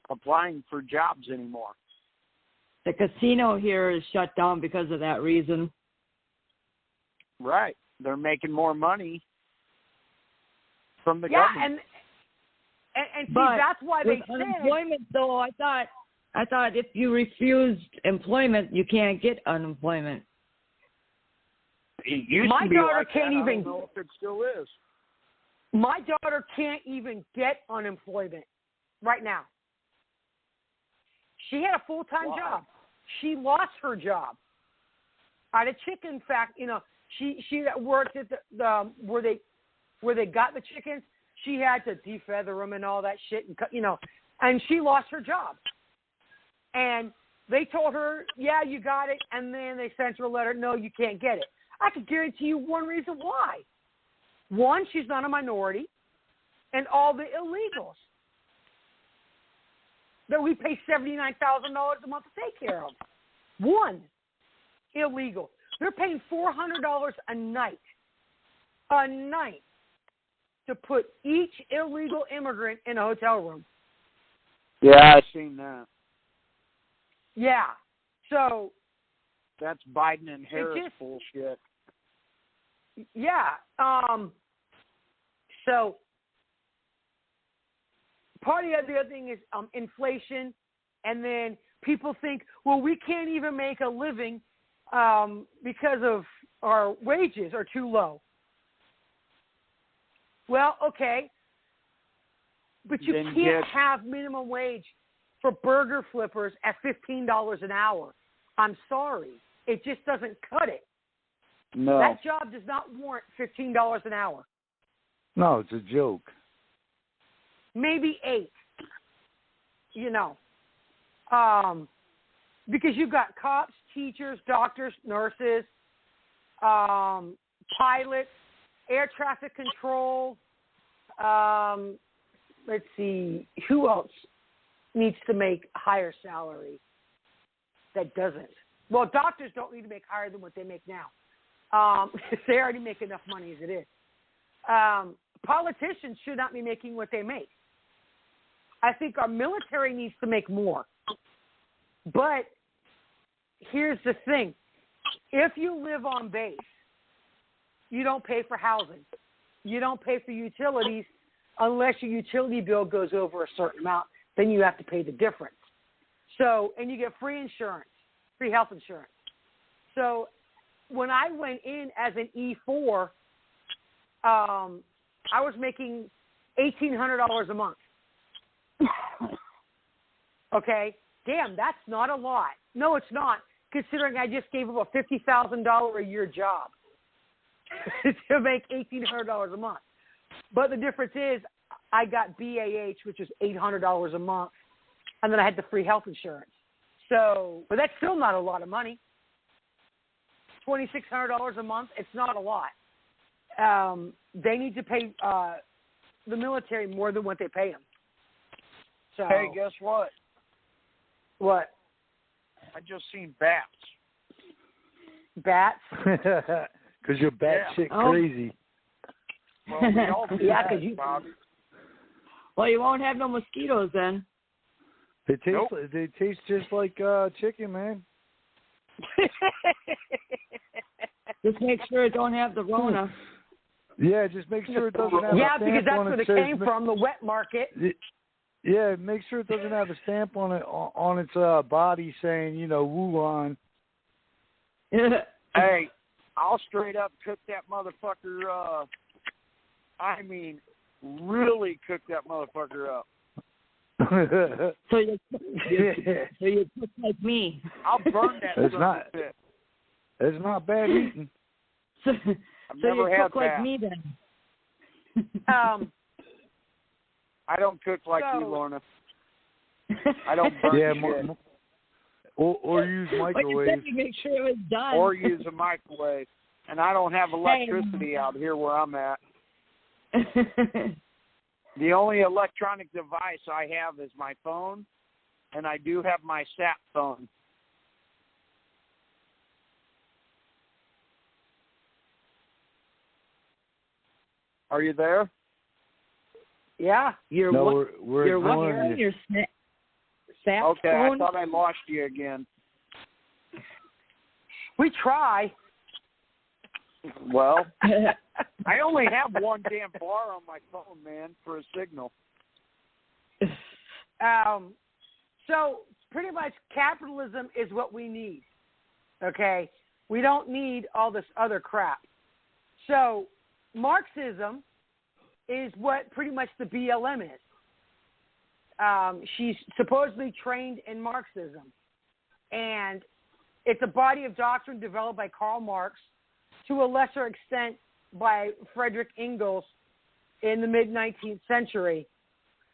applying for jobs anymore. The casino here is shut down because of that reason. Right. They're making more money from the government. And see, but that's why they said unemployment. Though I thought if you refused employment, you can't get unemployment. It used my to be daughter like can't that. even. I don't know if it still is. My daughter can't even get unemployment right now. She had a full-time job. She lost her job. At a chicken factory, she worked at the where they got the chickens. She had to defeather them and all that shit, and she lost her job. And they told her, yeah, you got it, and then they sent her a letter, no, you can't get it. I could guarantee you one reason why. One, she's not a minority, and all the illegals that we pay $79,000 a month to take care of. One, illegal. They're paying $400 a night to put each illegal immigrant in a hotel room. Yeah, I've seen that. Yeah. So that's Biden and Harris bullshit. Yeah. So part of the other thing is inflation, and then people think, well, we can't even make a living because of our wages are too low. Well, okay, but you can't have minimum wage for burger flippers at $15 an hour. I'm sorry. It just doesn't cut it. No. That job does not warrant $15 an hour. No, it's a joke. Maybe $8, because you've got cops, teachers, doctors, nurses, pilots, air traffic control. Let's see, who else needs to make higher salary that doesn't? Well, doctors don't need to make higher than what they make now. They already make enough money as it is. Politicians should not be making what they make. I think our military needs to make more. But here's the thing. If you live on base, you don't pay for housing. You don't pay for utilities unless your utility bill goes over a certain amount. Then you have to pay the difference. So, and you get free insurance, free health insurance. So when I went in as an E4, I was making $1,800 a month. Okay? Damn, that's not a lot. No, it's not, considering I just gave up a $50,000 a year job to make $1,800 a month. But the difference is I got BAH, which is $800 a month, and then I had the free health insurance. So, but that's still not a lot of money. $2,600 a month, it's not a lot. They need to pay the military more than what they pay them. So, hey, guess what? What? I just seen bats. Bats? Because you're batshit crazy. Well, we all do yeah, that, you. Bobby. Well, you won't have no mosquitoes then. They taste just like chicken, man. Just make sure it don't have the Rona. Yeah, just make sure it doesn't have a stamp because that's on where it it came from, the wet market. Yeah, make sure it doesn't have a stamp on it on its body saying, Wuhan. Hey, I'll straight up cook that motherfucker. I mean, really cook that motherfucker up. So you cook like me. I'll burn that. It's not bad eating. So never you had cook like that. me then. I don't cook like you, Lorna. I don't burn shit. Or use microwave. You make sure it was done. Or use a microwave. And I don't have electricity out here where I'm at. The only electronic device I have is my phone, and I do have my sat phone. Are you there? Yeah. We're ignoring you. Your sat okay, phone? I thought I lost you again. We try. Well, I only have one damn bar on my phone, man, for a signal. So pretty much capitalism is what we need, okay? We don't need all this other crap. So Marxism is what pretty much the BLM is. She's supposedly trained in Marxism. And it's a body of doctrine developed by Karl Marx, to a lesser extent by Frederick Engels in the mid-19th century.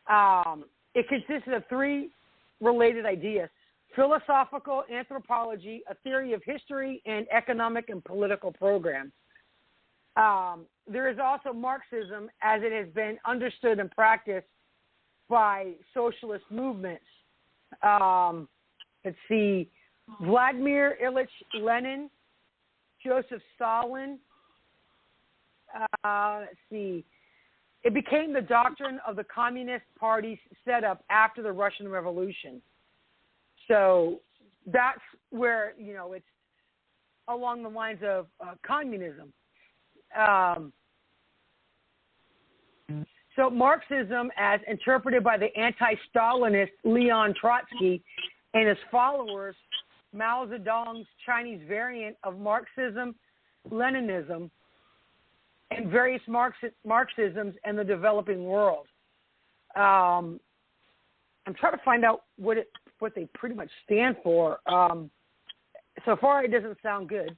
It consisted of three related ideas: philosophical anthropology, a theory of history, and economic and political programs. There is also Marxism as it has been understood and practiced by socialist movements. Let's see, Vladimir Ilyich Lenin, Joseph Stalin. Let's see. It became the doctrine of the Communist Party's setup after the Russian Revolution. So that's where, it's along the lines of So Marxism, as interpreted by the anti-Stalinist Leon Trotsky and his followers, Mao Zedong's Chinese variant of Marxism, Leninism, and various Marxisms in the developing world. I'm trying to find out what they pretty much stand for. So far, it doesn't sound good.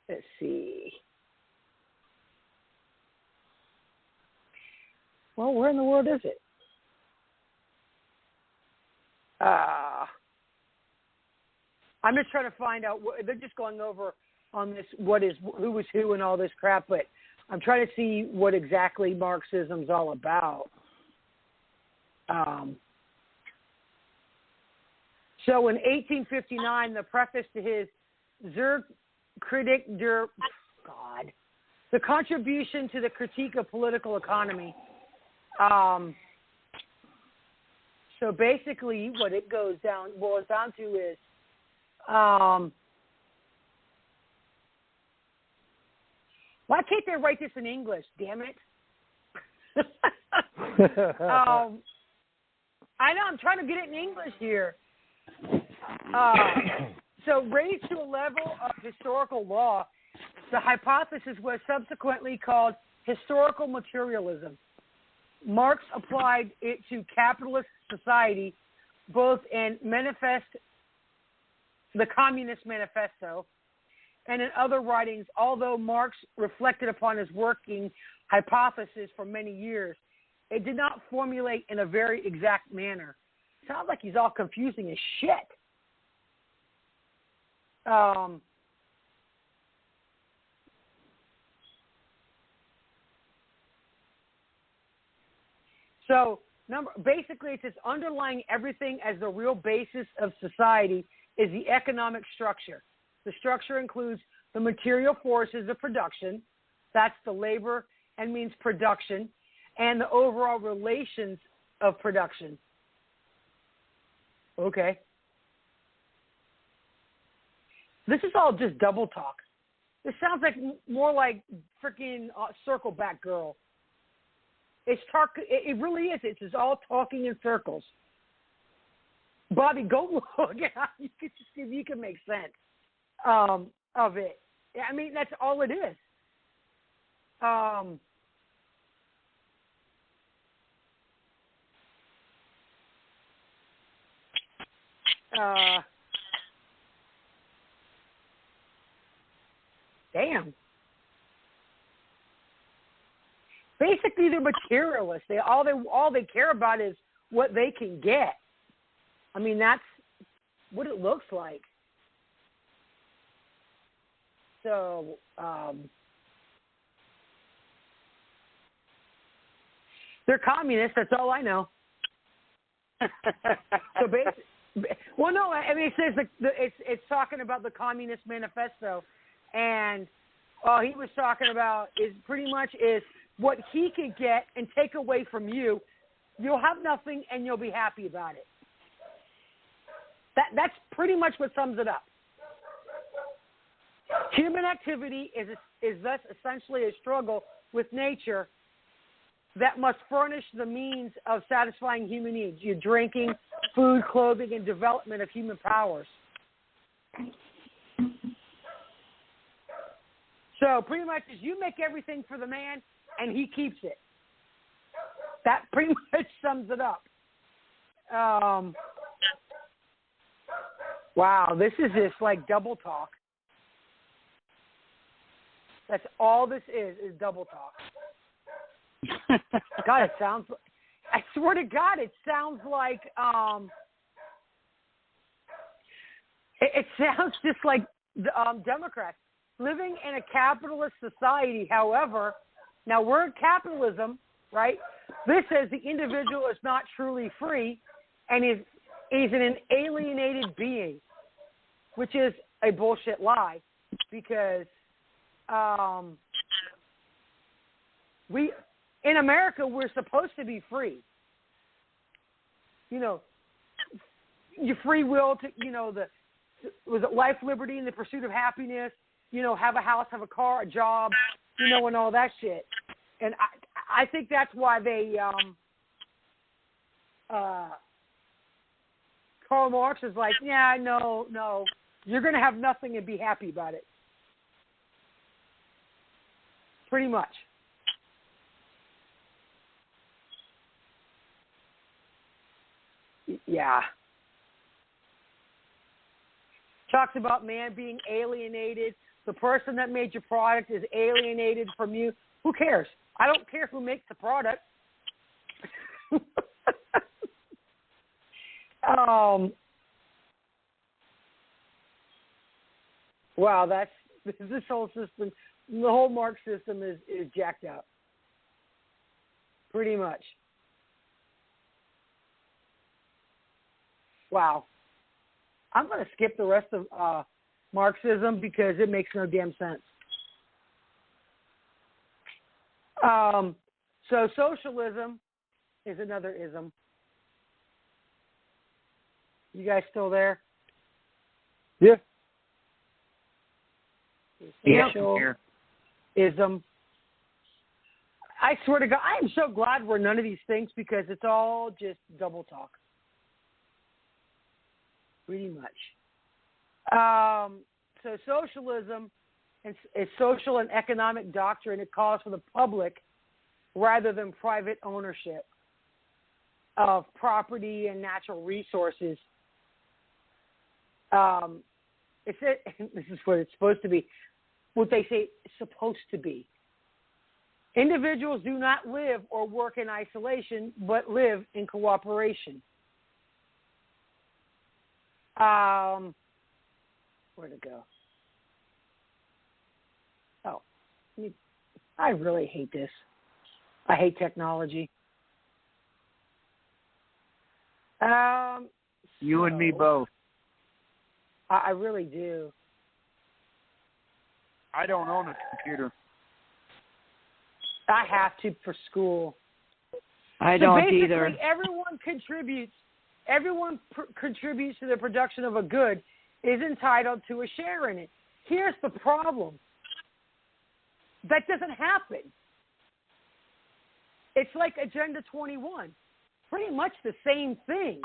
Let's see. Well, where in the world is it? I'm just trying to find out. They're just going over on this, who is who and all this crap, but I'm trying to see what exactly Marxism's all about. So in 1859, the preface to his Zur Kritik der the contribution to the critique of political economy. So basically, what it boils down to is, why can't they write this in English? Damn it! I know, I'm trying to get it in English here. So raised to a level of historical law, the hypothesis was subsequently called historical materialism. Marx applied it to capitalist society, both in the Communist Manifesto, and in other writings. Although Marx reflected upon his working hypothesis for many years, it did not formulate in a very exact manner. Sounds like he's all confusing as shit. So basically, it says underlying everything as the real basis of society is the economic structure. The structure includes the material forces of production, that's the labor and means production, and the overall relations of production. Okay. This is all just double talk. This sounds like more like freaking circle back girl. It really is. It's just all talking in circles. Bobby, go look at you can see if you can make sense of it. I mean, that's all it is. Damn. Basically, they're materialists. All they care about is what they can get. I mean, that's what it looks like. So, they're communists. That's all I know. So basically, well, no, I mean, it says it's talking about the Communist Manifesto, and all he was talking about is pretty much is what he could get and take away from you. You'll have nothing, and you'll be happy about it. That's pretty much what sums it up. Human activity is thus essentially a struggle with nature that must furnish the means of satisfying human needs, your drinking, food, clothing, and development of human powers. So pretty much is you make everything for the man, and he keeps it. That pretty much sums it up. Wow, this is just like double talk. That's all this is double talk. God, it sounds. I swear to God, it sounds like. It sounds just like Democrats living in a capitalist society. However, now we're in capitalism, right? This says the individual is not truly free, and is an alienated being, which is a bullshit lie, because in America, we're supposed to be free. You know, your free will to, was it life, liberty, and the pursuit of happiness? You know, have a house, have a car, a job, you know, and all that shit. And I think that's why they Karl Marx is like, yeah, no, you're going to have nothing and be happy about it. Pretty much. Yeah. Talks about man being alienated. The person that made your product is alienated from you. Who cares? I don't care who makes the product. Wow, this whole system, the whole Marx system is jacked up. Pretty much. Wow. I'm going to skip the rest of Marxism because it makes no damn sense. So socialism is another ism. You guys still there? Yeah. Socialism. I swear to God, I am so glad we're none of these things because it's all just double talk. Pretty much. So socialism is social and economic doctrine. It calls for the public rather than private ownership of property and natural resources. This is what it's supposed to be. What they say it's supposed to be. Individuals do not live or work in isolation, but live in cooperation. Where'd it go? Oh, I really hate this. I hate technology. You and me both. I really do. I don't own a computer. I have to for school. I don't basically, either. Everyone contributes. Everyone contributes to the production of a good is entitled to a share in it. Here's the problem. That doesn't happen. It's like Agenda 21. Pretty much the same thing.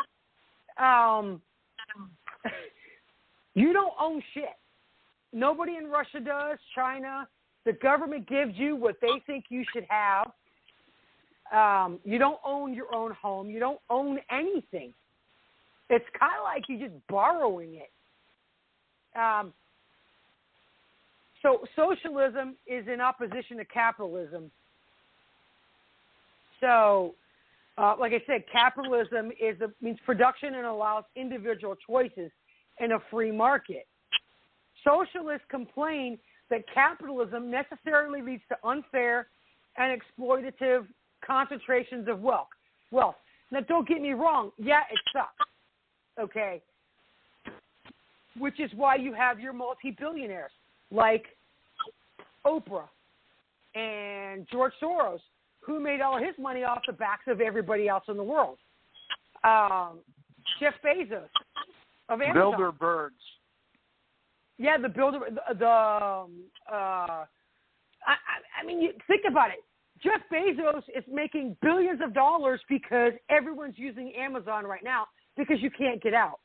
You don't own shit. Nobody in Russia does, China. The government gives you what they think you should have. You don't own your own home. You don't own anything. It's kind of like you're just borrowing it. So socialism is in opposition to capitalism. So, like I said, capitalism means production and allows individual choices in a free market. Socialists complain that capitalism necessarily leads to unfair and exploitative concentrations of wealth. Now, don't get me wrong. Yeah, it sucks. Okay. Which is why you have your multi-billionaires like Oprah and George Soros, who made all his money off the backs of everybody else in the world. Jeff Bezos of Amazon. Bilderbergs. Yeah, the builder. I mean, you think about it. Jeff Bezos is making billions of dollars because everyone's using Amazon right now because you can't get out.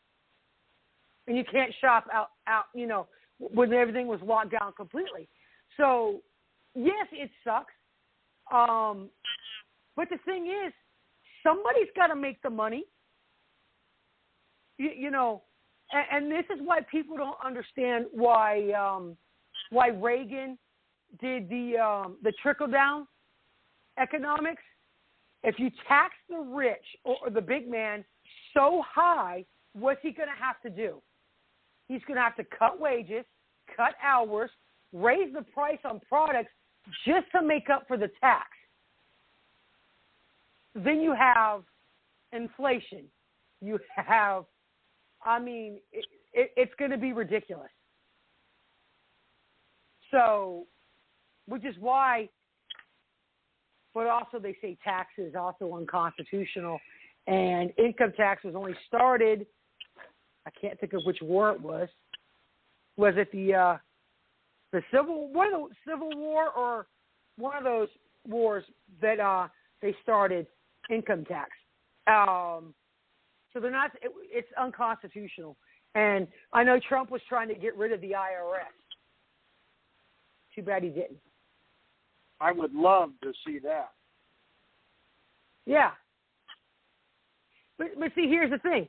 And you can't shop out, you know, when everything was locked down completely. So, yes, it sucks. But the thing is, somebody's got to make the money. You know, and this is why people don't understand why Reagan did the trickle-down economics. If you tax the rich or the big man so high, what's he going to have to do? He's going to have to cut wages, cut hours, raise the price on products just to make up for the tax. Then you have inflation. You have, I mean, it's going to be ridiculous. So, which is why, but also they say tax is also unconstitutional, and income tax was only started I can't think of which war it was. Was it the Civil War or one of those wars that they started income tax? So they're not. It's unconstitutional. And I know Trump was trying to get rid of the IRS. Too bad he didn't. I would love to see that. Yeah. But see, here's the thing.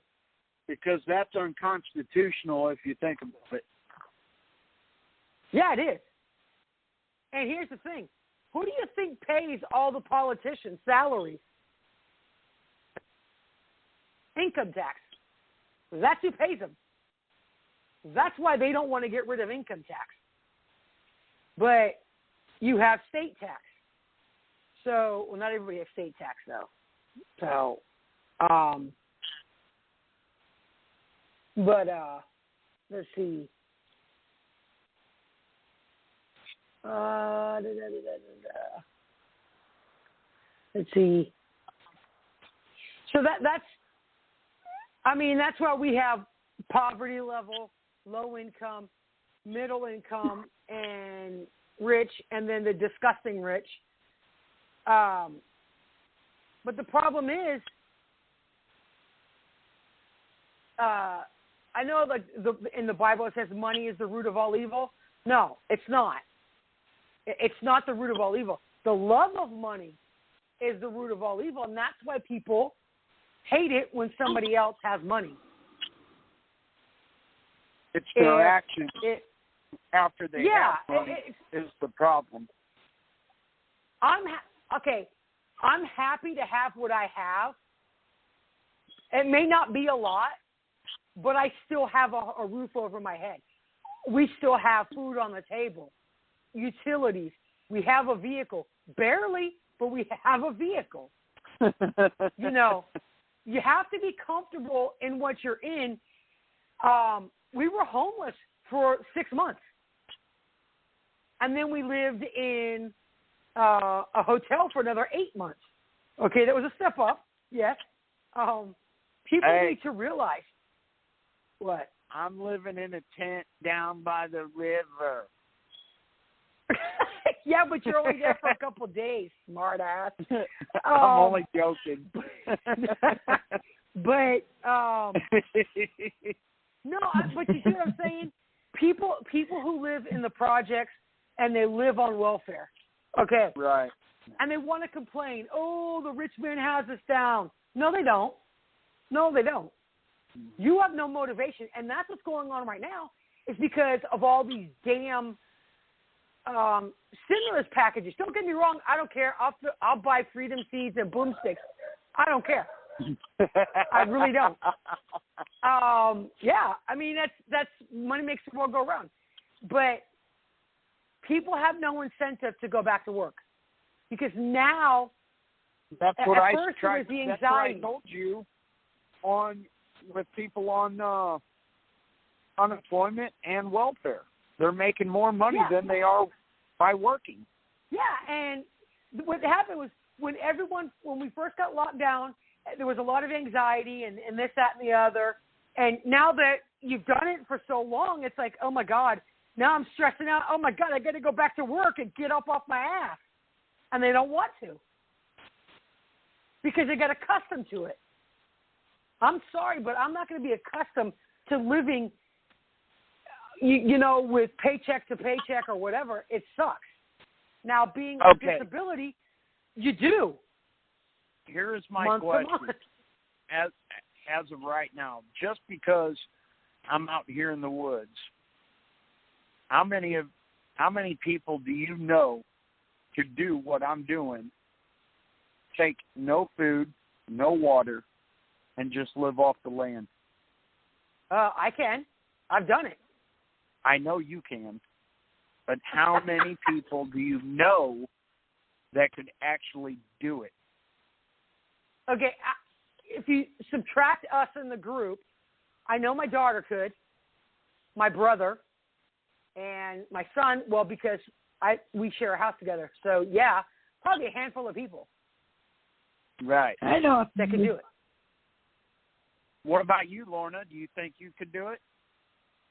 Because that's unconstitutional if you think about it. Yeah, it is. And here's the thing. Who do you think pays all the politicians' salaries? Income tax. That's who pays them. That's why they don't want to get rid of income tax. But you have state tax. So, well, not everybody has state tax, though. So, let's see. Let's see. So that's why we have poverty level, low income, middle income, and rich, and then the disgusting rich. But the problem is, I know like in the Bible it says money is the root of all evil. No, it's not. It's not the root of all evil. The love of money is the root of all evil, and that's why people hate it when somebody else has money. It's their action after they have money is the problem. I'm happy to have what I have. It may not be a lot, but I still have a roof over my head. We still have food on the table, utilities. We have a vehicle. Barely, but we have a vehicle. You know, you have to be comfortable in what you're in. We were homeless for 6 months. And then we lived in a hotel for another 8 months. Okay, that was a step up, yes. People need to realize. What? I'm living in a tent down by the river. Yeah, but you're only there for a couple of days, smart ass. I'm only joking. But no, but you see what I'm saying? People who live in the projects and they live on welfare. Okay. Right. And they want to complain, oh, the rich man has us down. No, they don't. No, they don't. You have no motivation. And that's what's going on right now is because of all these damn stimulus packages. Don't get me wrong. I don't care. I'll buy freedom seeds and boomsticks. I don't care. I really don't. Yeah, I mean, that's money makes the world go round. But people have no incentive to go back to work because now that's what I tried. The anxiety. That's what I told you with people on unemployment and welfare. They're making more money than they are by working. Yeah, and what happened was when we first got locked down, there was a lot of anxiety and this, that, and the other. And now that you've done it for so long, it's like, oh, my God, now I'm stressing out. Oh, my God, I got to go back to work and get up off my ass. And they don't want to because they got accustomed to it. I'm sorry, but I'm not going to be accustomed to living, you know, with paycheck to paycheck or whatever. It sucks. Now, being a disability, you do. Here is my question. As of right now, just because I'm out here in the woods, how many people do you know could do what I'm doing, take no food, no water, and just live off the land? I can. I've done it. I know you can. But how many people do you know that could actually do it? Okay, if you subtract us in the group, I know my daughter could, my brother, and my son, well, because we share a house together. So, yeah, probably a handful of people. Right. I know that can do it. What about you, Lorna? Do you think you could do it?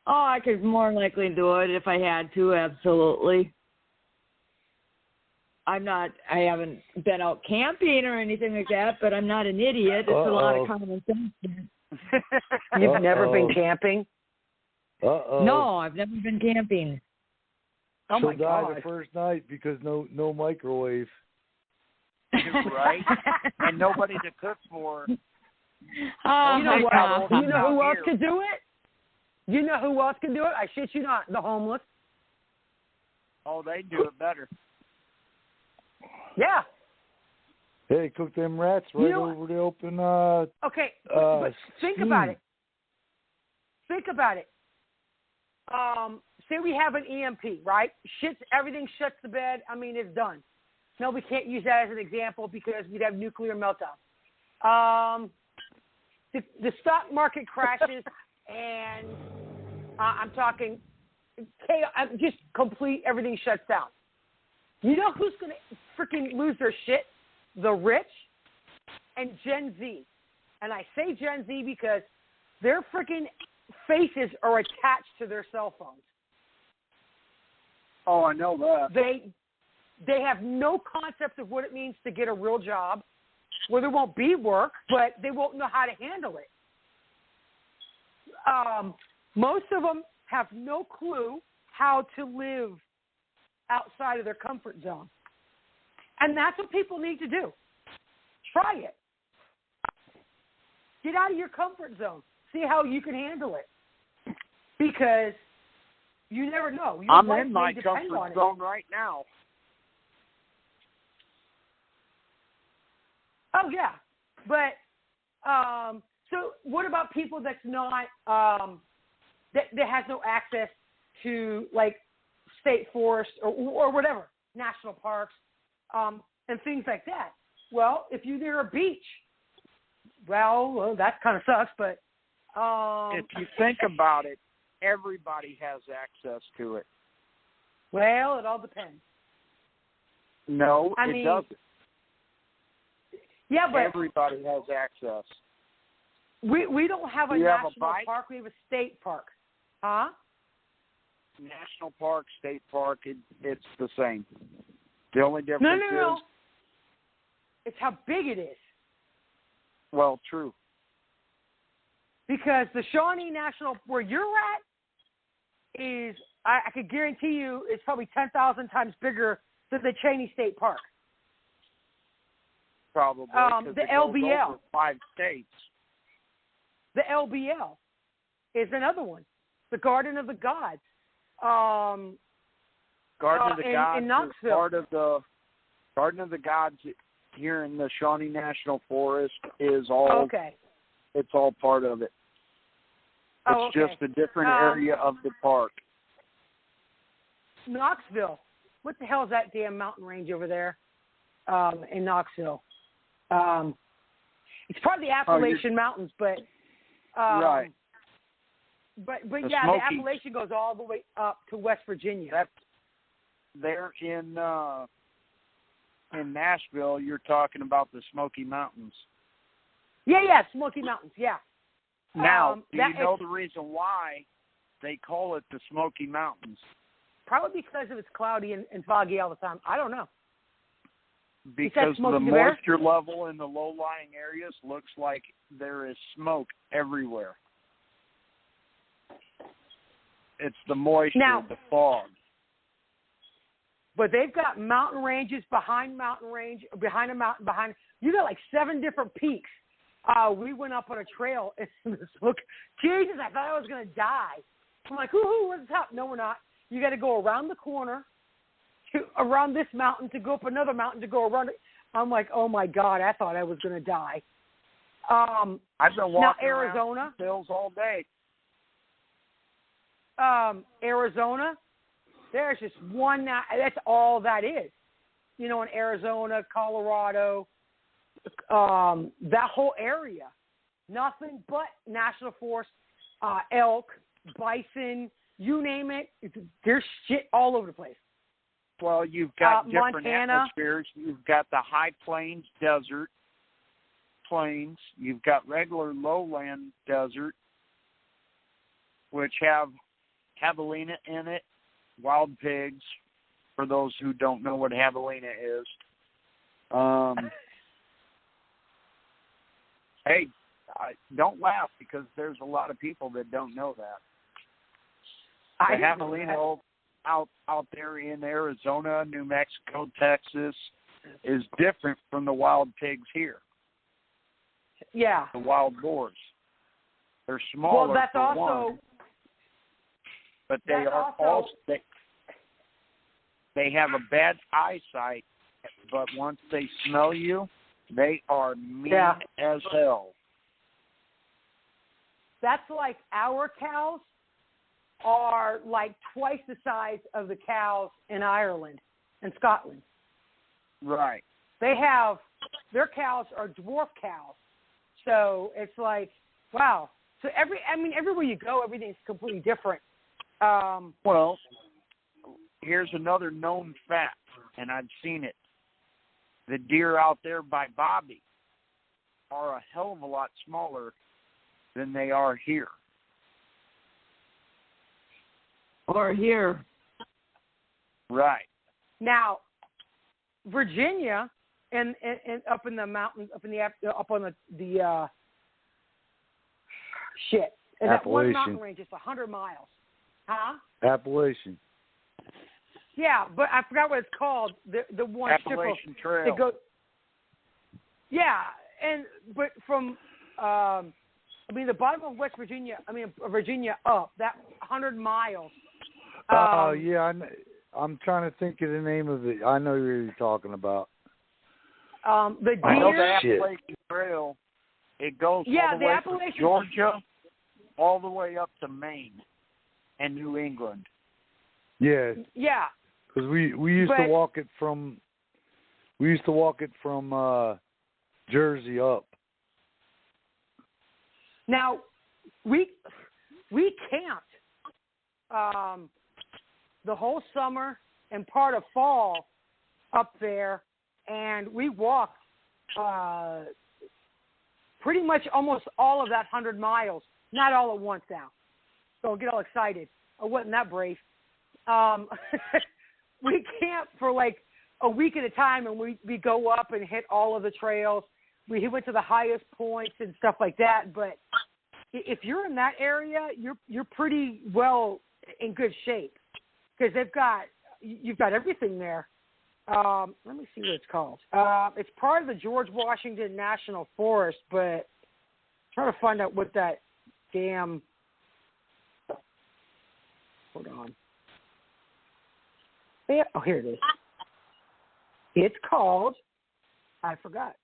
Oh, I could more likely do it if I had to, absolutely. I haven't been out camping or anything like that, but I'm not an idiot. It's a lot of common sense. You've never been camping? No, I've never been camping. Oh, my She'll die God. the first night because no microwave. Right? And nobody to cook for. Oh, you know my what? God. You know who else could do it? You know who else can do it? I shit you not. The homeless. Oh, they do it better. Yeah. Hey, cook them rats right over the open. Okay, but think about it. Think about it. Say we have an EMP, right? Everything shuts the bed. I mean, it's done. No, we can't use that as an example because we'd have nuclear meltdown. The stock market crashes, and I'm talking chaos, just complete, everything shuts down. You know who's going to freaking lose their shit? The rich and Gen Z. And I say Gen Z because their freaking faces are attached to their cell phones. Oh, I know that. They have no concept of what it means to get a real job, where there won't be work, but they won't know how to handle it. Most of them have no clue how to live outside of their comfort zone. And that's what people need to do. Try it. Get out of your comfort zone. See how you can handle it. Because you never know. I'm in my comfort zone right now. Oh, yeah. But, so what about people that's not, that has no access to, like, state forest or whatever, national parks, and things like that? Well, if you're near a beach, well, that kind of sucks, but... if you think about it, everybody has access to it. Well, it all depends. No, it doesn't. Yeah, but... Everybody has access. We don't have a national park. We have a state park. Huh? National park, state park, it's the same. The only difference No. is... It's how big it is. Well, true. Because the Shawnee National, where you're at, is, I could guarantee you, it's probably 10,000 times bigger than the Cheney State Park. Probably. The LBL. Over 5 states. The LBL is another one. The Garden of the Gods. Garden of the Gods in Knoxville. is part of the Garden of the Gods here in the Shawnee National Forest is all. Okay. It's all part of it. It's just a different area of the park. Knoxville. What the hell is that damn mountain range over there in Knoxville? It's part of the Appalachian Mountains, but right. But the yeah, Smokies. the Appalachian goes all the way up to West Virginia. They're in Nashville. You're talking about the Smoky Mountains. Yeah, Smoky Mountains. Yeah. Now, do you know the reason why they call it the Smoky Mountains? Probably because it's cloudy and foggy all the time. I don't know. Because the moisture level in the low-lying areas looks like there is smoke everywhere. It's the moisture, the fog. But they've got mountain ranges behind mountain range, behind a mountain, behind. You got like 7 different peaks. We went up on a trail in the smoke. Jesus, I thought I was going to die. I'm like, woohoo, we're at the top. No, we're not. You got to go around the corner, around this mountain, to go up another mountain, to go around it. I'm like, oh, my God, I thought I was going to die. I've been walking Arizona, around the hills all day. Arizona, there's just one. That's all that is. You know, in Arizona, Colorado, that whole area, nothing but national forest, elk, bison, you name it. There's shit all over the place. Well, you've got different Montana. atmospheres. You've got the high plains desert. plains. You've got regular lowland desert, which have javelina in it, wild pigs, for those who don't know what javelina is. Hey, don't laugh, because there's a lot of people that don't know that. The javelina out there in Arizona, New Mexico, Texas is different from the wild pigs here. Yeah. The wild boars. They're smaller. Well, that's also. One, but they are also. They have a bad eyesight, but once they smell you, they are mean as hell. That's like our cows are like twice the size of the cows in Ireland and Scotland. Right. Their cows are dwarf cows. So it's like, wow. So everywhere you go, everything's completely different. Well, here's another known fact, and I've seen it. The deer out there by Bobby are a hell of a lot smaller than they are here. Or here. Right. Now, Virginia and up in the mountains, up on the shit. And that one mountain range is 100 miles. Huh? Appalachian. Yeah, but I forgot what it's called. The one Appalachian Trail. But from the bottom of West Virginia, Virginia up that 100 miles. I'm trying to think of the name of it. I know what you're talking about. The deer. I know the Appalachian Trail. It goes all the way from Georgia all the way up to Maine and New England. Yeah. Yeah. Because we used to walk it from Jersey up. Now we camped the whole summer and part of fall up there, and we walked pretty much almost all of that 100 miles. Not all at once now. So I'll get all excited. I wasn't that brave. We camped for like a week at a time, and we go up and hit all of the trails. We went to the highest points and stuff like that. But if you're in that area, you're pretty well in good shape, because you've got everything there. Let me see what it's called. It's part of the George Washington National Forest, but I'm trying to find out what that damn. Hold on. Yeah, oh, here it is. It's called. I forgot.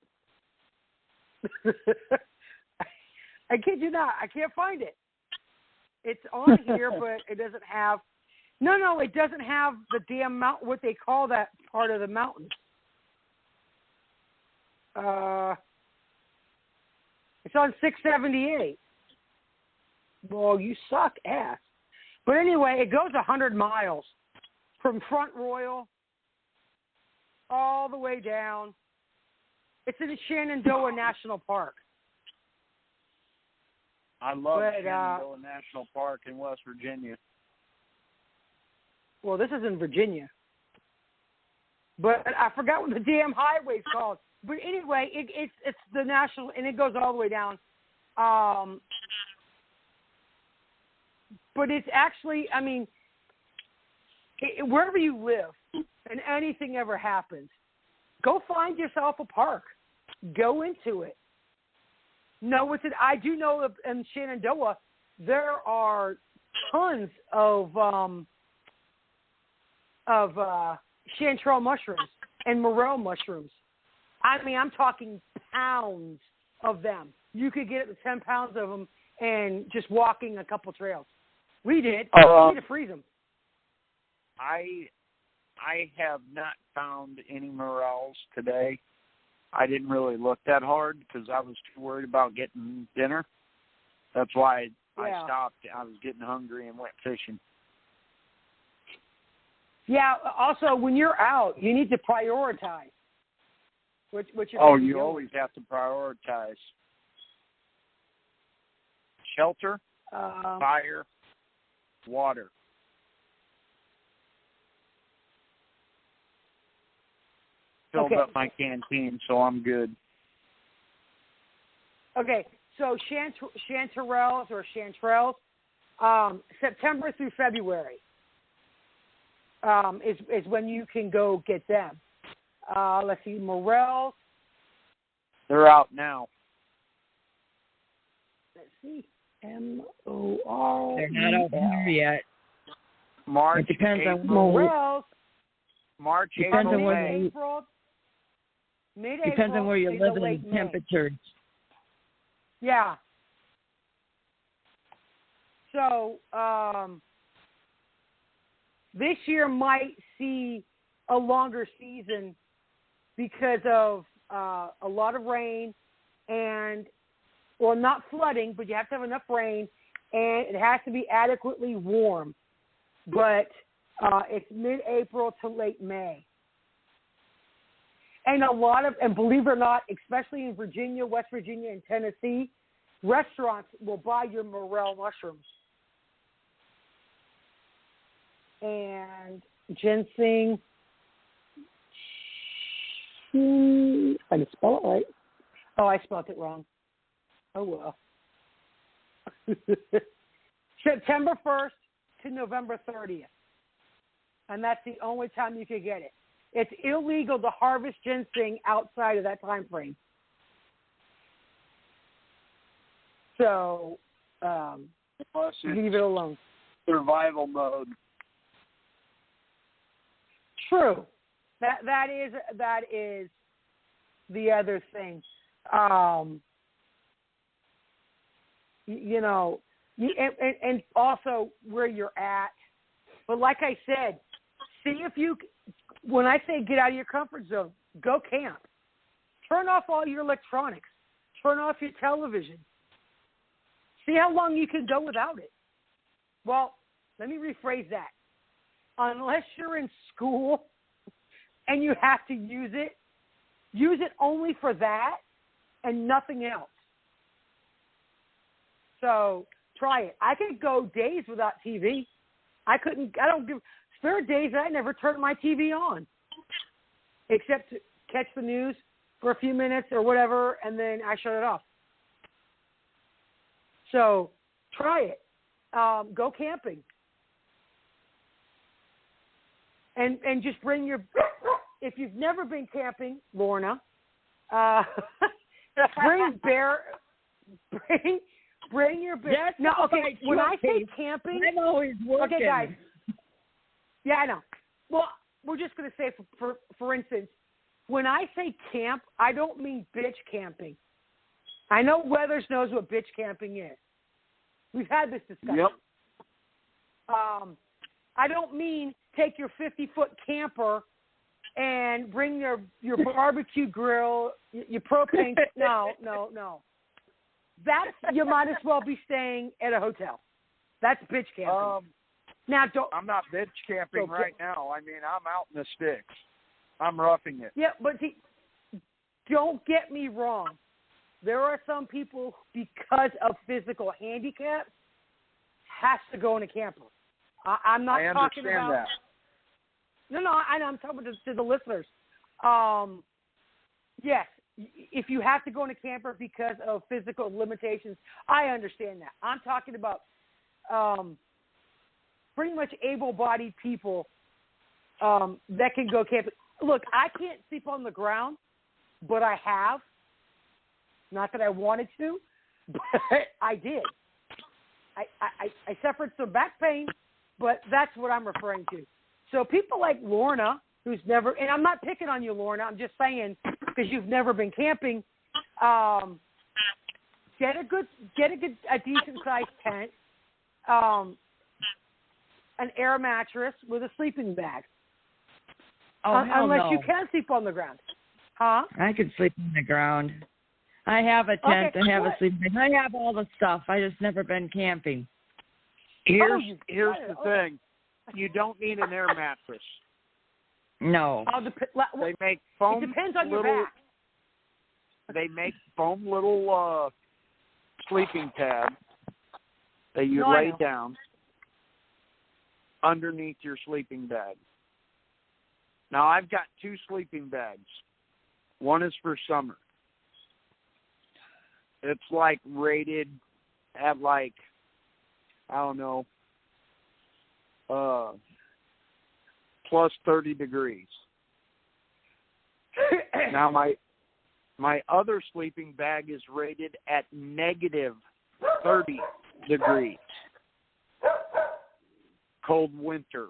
I kid you not. I can't find it. It's on here, but it doesn't have. No, it doesn't have the damn mountain. What they call that part of the mountain. It's on 678. Well, you suck ass. But anyway, it goes 100 miles from Front Royal all the way down. It's in the Shenandoah National Park. I love Shenandoah National Park in West Virginia. Well, this is in Virginia. But I forgot what the damn highway's called. But anyway, it's the national, and it goes all the way down. But it's actually, wherever you live and anything ever happens, go find yourself a park. Go into it. I do know in Shenandoah there are tons of chanterelle mushrooms and morel mushrooms. I'm talking pounds of them. You could get 10 pounds of them and just walking a couple trails. We did. We had to freeze them. I have not found any morels today. I didn't really look that hard because I was too worried about getting dinner. That's why I stopped. I was getting hungry and went fishing. Yeah, also, when you're out, you need to prioritize. What's your Oh, favorite you deal? always have to prioritize shelter, fire, water. Filled up my canteen, so I'm good. Okay, so chanterelles or chanterelles, September through February is when you can go get them. Let's see, morels. They're out now. Let's see, M-O-R. They're not out here yet. March, It depends April, on morels. March, Depends April, on where May. Mid-April. Depends on where you live late and May. temperatures. Yeah. So this year might see a longer season because of a lot of rain and, well, not flooding, but you have to have enough rain, and it has to be adequately warm. But it's mid-April to late May. And and believe it or not, especially in Virginia, West Virginia, and Tennessee, restaurants will buy your morel mushrooms. And ginseng, I didn't spell it right. Oh, I spelled it wrong. Oh, well. September 1st to November 30th. And that's the only time you can get it. It's illegal to harvest ginseng outside of that time frame. So, leave it alone. Survival mode. True. That is the other thing. And also where you're at. But like I said, see if you. When I say get out of your comfort zone, go camp. Turn off all your electronics. Turn off your television. See how long you can go without it. Well, let me rephrase that. Unless you're in school and you have to use it only for that and nothing else. So try it. I could go days without TV. There are days that I never turn my TV on, except to catch the news for a few minutes or whatever, and then I shut it off. So try it. Go camping. And just bring your, if you've never been camping, Lorna, bring your bear. That's no, okay, when I say camping, I'm always working. Okay, guys. Yeah, I know. Well, we're just going to say, for instance, when I say camp, I don't mean bitch camping. I know Weathers knows what bitch camping is. We've had this discussion. Yep. I don't mean take your 50-foot camper and bring your barbecue grill, your propane. No. You might as well be staying at a hotel. That's bitch camping. Now, I'm not bitch camping right now. I mean, I'm out in the sticks. I'm roughing it. Yeah, but see, don't get me wrong. There are some people, because of physical handicaps, has to go in a camper. I'm not talking about. I understand that. No, I know. I'm talking to the listeners. Yes, if you have to go in a camper because of physical limitations, I understand that. I'm talking about pretty much able-bodied people that can go camping. Look, I can't sleep on the ground, but I have. Not that I wanted to, but I did. I suffered some back pain, but that's what I'm referring to. So people like Lorna, who's never, and I'm not picking on you, Lorna, I'm just saying because you've never been camping, get a decent-sized tent, an air mattress with a sleeping bag. Unless you can sleep on the ground. Huh? I could sleep on the ground. I have a tent. Okay, I have a sleeping bag. I have all the stuff. I just never been camping. Here's the thing. You don't need an air mattress. No. They make foam. It depends on your back. they make foam little sleeping pads that you lay down underneath your sleeping bag. Now, I've got 2 sleeping bags. One is for summer. It's like rated at like, I don't know, plus 30 degrees. Now, my other sleeping bag is rated at negative 30 degrees. Cold winter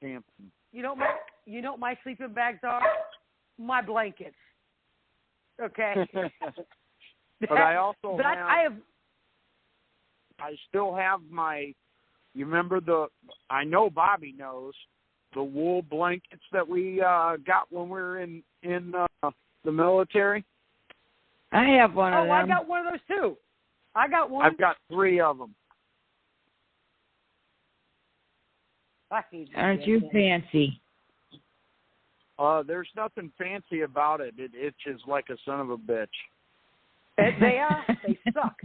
camping. You know what my sleeping bags are? My blankets. Okay. But I also I still have my, you remember I know Bobby knows, the wool blankets that we got when we were in the military? I have one of them. Oh, I got one of those too. I got one. I've got 3 of them. Aren't you fancy? There's nothing fancy about it. It itches like a son of a bitch. They suck.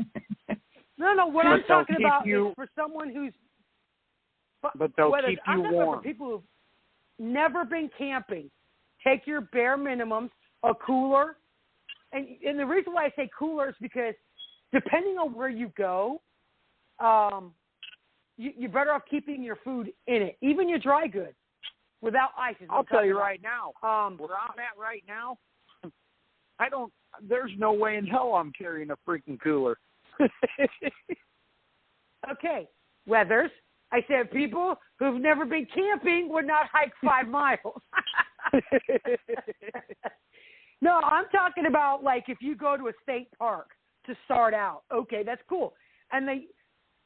No, what I'm talking about is for someone who's... But they'll keep you warm. For people who've never been camping, take your bare minimums, a cooler. And the reason why I say cooler is because depending on where you go, you're better off keeping your food in it, even your dry goods, without ice. I'll tell you right now, where I'm at right now, there's no way in hell I'm carrying a freaking cooler. Okay, Weathers. I said people who've never been camping would not hike 5 miles. No, I'm talking about like if you go to a state park to start out. Okay, that's cool. And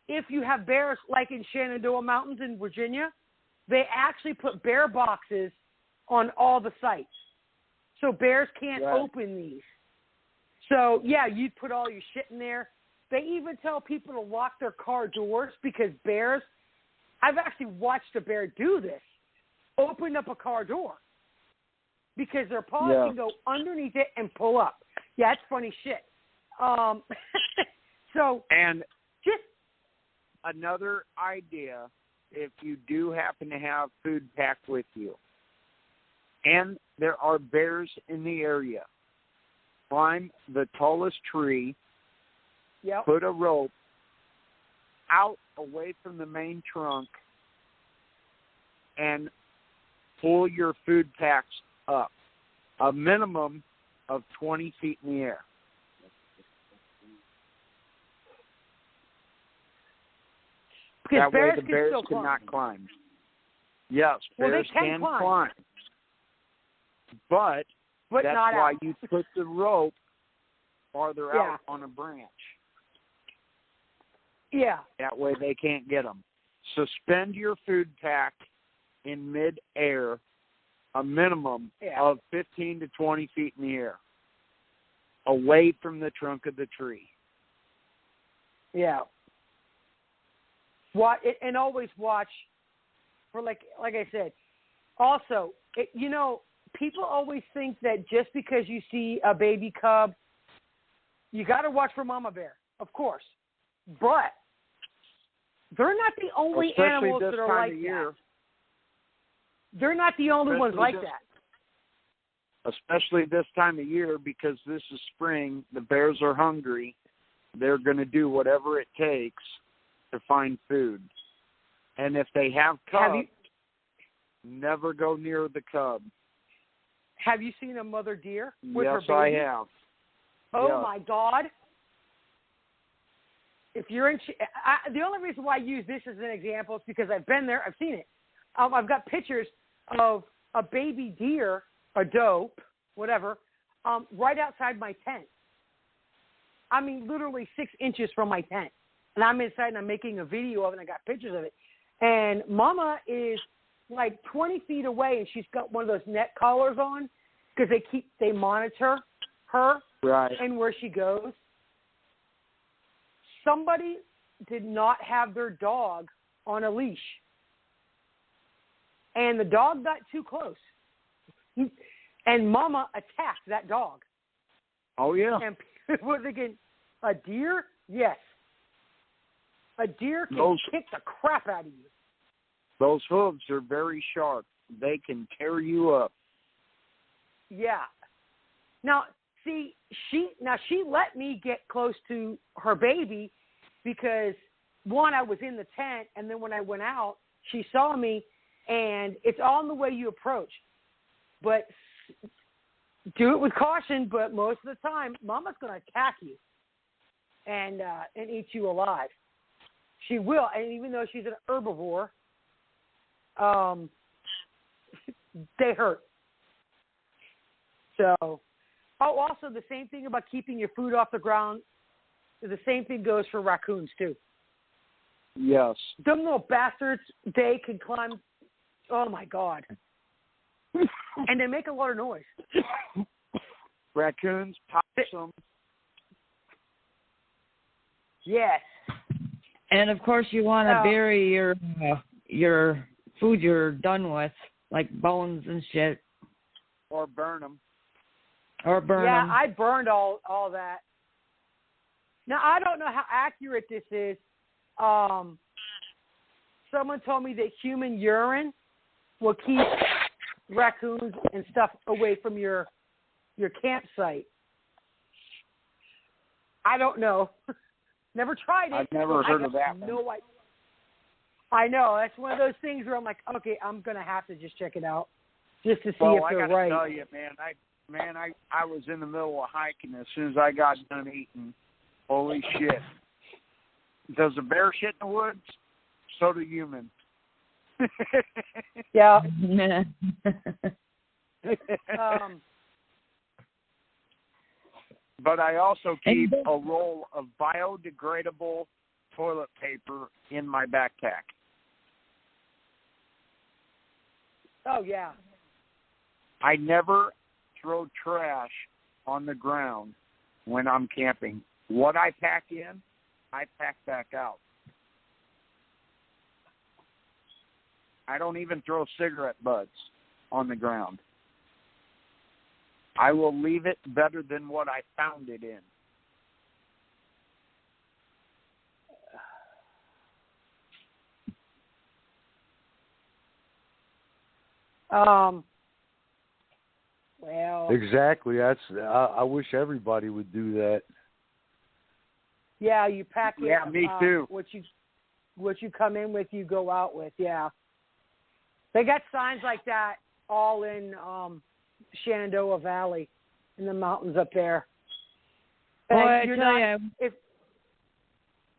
if you have bears like in Shenandoah Mountains in Virginia, they actually put bear boxes on all the sites. So bears can't open these. So, yeah, you'd put all your shit in there. They even tell people to lock their car doors because bears, I've actually watched a bear do this, open up a car door because their paws can go underneath it and pull up. Yeah, it's funny shit. And just another idea, if you do happen to have food packed with you, and there are bears in the area, climb the tallest tree, put a rope out away from the main trunk, and pull your food packs up, a minimum of 20 feet in the air. Because that way the bears cannot climb. Yes, bears can climb. But that's not why out. you put the rope farther out on a branch. Yeah. That way they can't get them. Suspend your food pack in mid-air, a minimum of 15 to 20 feet in the air, away from the trunk of the tree. Yeah. And always watch for, like I said, also, people always think that just because you see a baby cub, you got to watch for mama bear, of course. But they're not the only animals that are like that. They're not the only ones like that. Especially this time of year, because this is spring, the bears are hungry. They're going to do whatever it takes to find food. And if they have cubs, never go near the cub. Have you seen a mother deer with her baby? Yes, I have. Oh, my God. If you're in, the only reason why I use this as an example is because I've been there. I've seen it. I've got pictures of a baby deer, a doe, whatever, right outside my tent. I mean, literally 6 inches from my tent. And I'm inside and I'm making a video of it and I got pictures of it. And Mama is like 20 feet away and she's got one of those net collars on because they monitor her and where she goes. Somebody did not have their dog on a leash. And the dog got too close. And Mama attacked that dog. Oh, yeah. And people were thinking, a deer? Yes. A deer can kick the crap out of you. Those hooves are very sharp. They can tear you up. Yeah. Now, see, she let me get close to her baby because, one, I was in the tent, and then when I went out, she saw me, and it's all in the way you approach. But do it with caution, but most of the time, Mama's going to attack you and eat you alive. She will, and even though she's an herbivore, they hurt. So, also the same thing about keeping your food off the ground. The same thing goes for raccoons too. Yes. Them little bastards, they can climb. Oh my God. And they make a lot of noise. Raccoons, possums. Yes. And of course, you want to bury your food you're done with, like bones and shit. Or burn them. Or burn them. Yeah, I burned all that. Now, I don't know how accurate this is. Someone told me that human urine will keep raccoons and stuff away from your campsite. I don't know. Never tried it. I've never heard of that one. No, I know. That's one of those things where I'm like, okay, I'm going to have to just check it out just to see if they're right. I got to tell you, I was in the middle of hiking. As soon as I got done eating, holy shit. Does a bear shit in the woods? So do humans. Yeah. But I also keep a roll of biodegradable toilet paper in my backpack. Oh, yeah. I never throw trash on the ground when I'm camping. What I pack in, I pack back out. I don't even throw cigarette butts on the ground. I will leave it better than what I found it in. Well. Exactly. I wish everybody would do that. Yeah, you pack it. Yeah, me too. What you come in with, you go out with. Yeah. They got signs like that all in Shenandoah Valley, in the mountains up there. Boy, I tell you,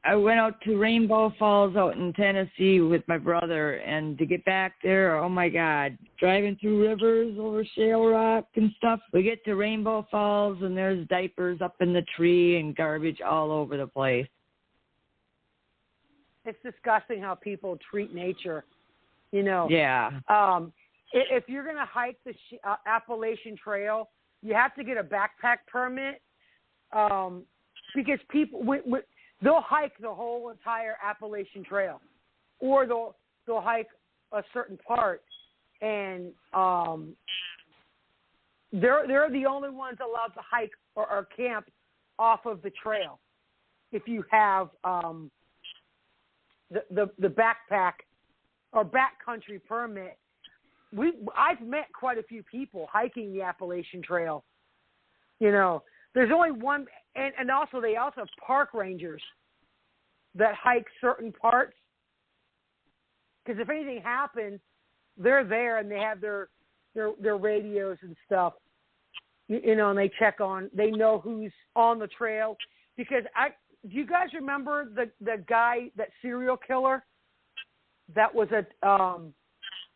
I went out to Rainbow Falls out in Tennessee with my brother, and to get back there, oh my God, driving through rivers over shale rock and stuff. We get to Rainbow Falls, and there's diapers up in the tree and garbage all over the place. It's disgusting how people treat nature, you know. Yeah. If you're going to hike the Appalachian Trail, you have to get a backpack permit because people they'll hike the whole entire Appalachian Trail, or they'll hike a certain part, and they're the only ones allowed to hike or camp off of the trail. If you have the backpack or backcountry permit. I've met quite a few people hiking the Appalachian Trail. You know, there's only one, and also they also have park rangers that hike certain parts. Because if anything happens, they're there and they have their radios and stuff. You know, and they know who's on the trail. Because do you guys remember the guy, that serial killer that was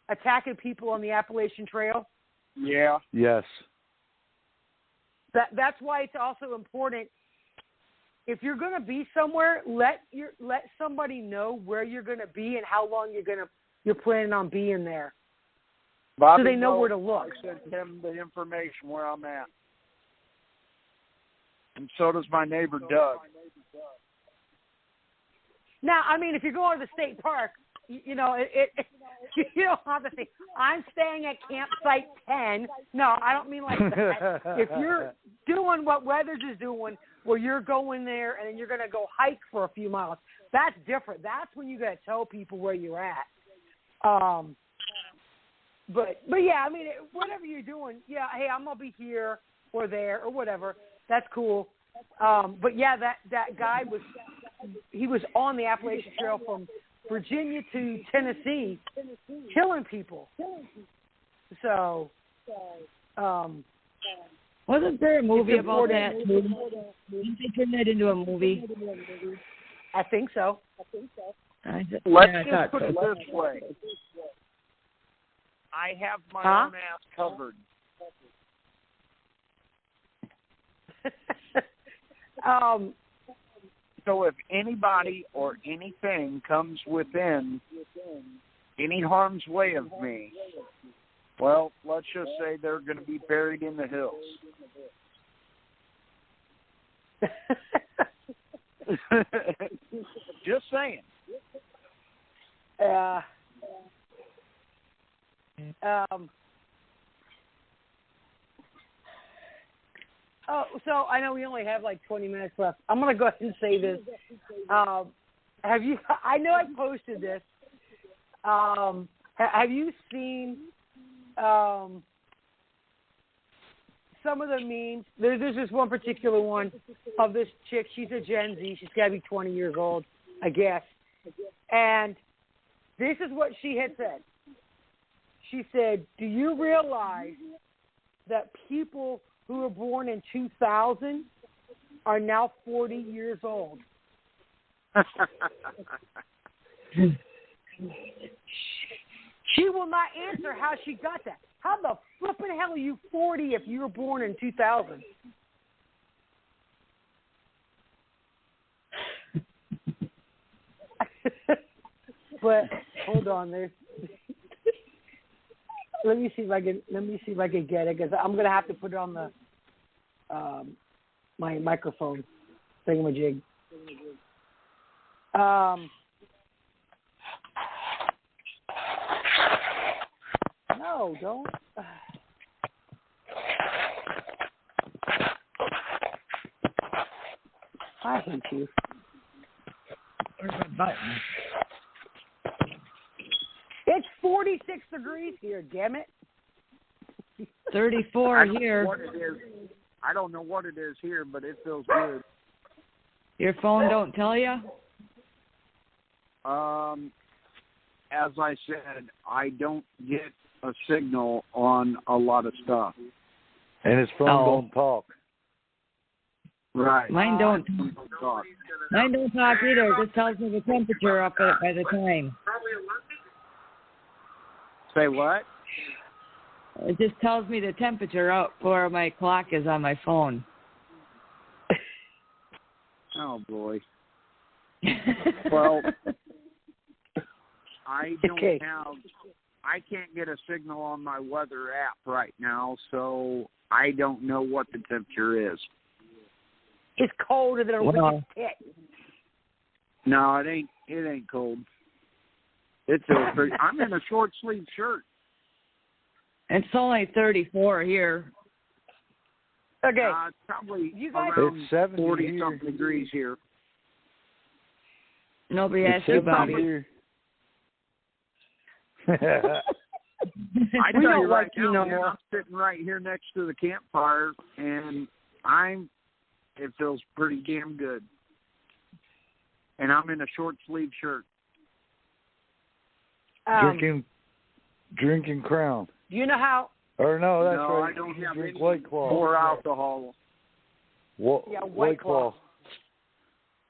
attacking people on the Appalachian Trail? Yeah. Yes. That's why it's also important. If you're going to be somewhere, let somebody know where you're going to be and how long you're planning on being there, Bobby, so they know where to look. I sent him the information where I'm at, and so does my neighbor Doug. Now, I mean, if you're going to the state park, you know, you don't have to say, I'm staying at campsite 10. No, I don't mean like that. If you're doing what Weathers is doing, where you're going there and then you're going to go hike for a few miles, that's different. That's when you got to tell people where you're at. But yeah, I mean, whatever you're doing, yeah, hey, I'm going to be here or there or whatever. That's cool. But yeah, that guy he was on the Appalachian Trail from Virginia to Tennessee, killing people. So, wasn't there a movie about that? Didn't they turn that into a movie? I think so. Let's just put it this way. I have my own ass covered. So if anybody or anything comes within any harm's way of me, well, let's just say they're going to be buried in the hills. Just saying. So I know we only have like 20 minutes left. I'm going to go ahead and say this. Have you? I know I posted this. Have you seen some of the memes? There's this one particular one of this chick. She's a Gen Z. She's got to be 20 years old, I guess. And this is what she had said. She said, "Do you realize that people who were born in 2000 are now 40 years old?" She will not answer how she got that. How the flippin' hell are you 40 if you were born in 2000? But hold on, let me see if I can get it, because I'm gonna have to put it on the my microphone thingamajig. No, don't. I hate you. Where's my button? It's 46 degrees here, damn it. 34 here. I don't know what it is here, but it feels good. Your phone don't tell you? As I said, I don't get a signal on a lot of stuff. And his phone don't talk. Right. Mine don't talk. Mine don't talk either. It just tells me the temperature up by the time. Say what? It just tells me the temperature out where my clock is on my phone. Oh, boy. Well, I can't get a signal on my weather app right now, so I don't know what the temperature is. It's colder than a wicked pit. No, it ain't cold. It's pretty. I'm in a short sleeve shirt. It's only 34 here. Okay. It's probably you guys, around it's 40-something degrees here. Nobody asked you about it. I tell you right now, man, I'm sitting right here next to the campfire, and it feels pretty damn good. And I'm in a short sleeve shirt. Drinking Crown. Do you know how? Or no, that's right. I don't have any White Claw. More alcohol. White Claw.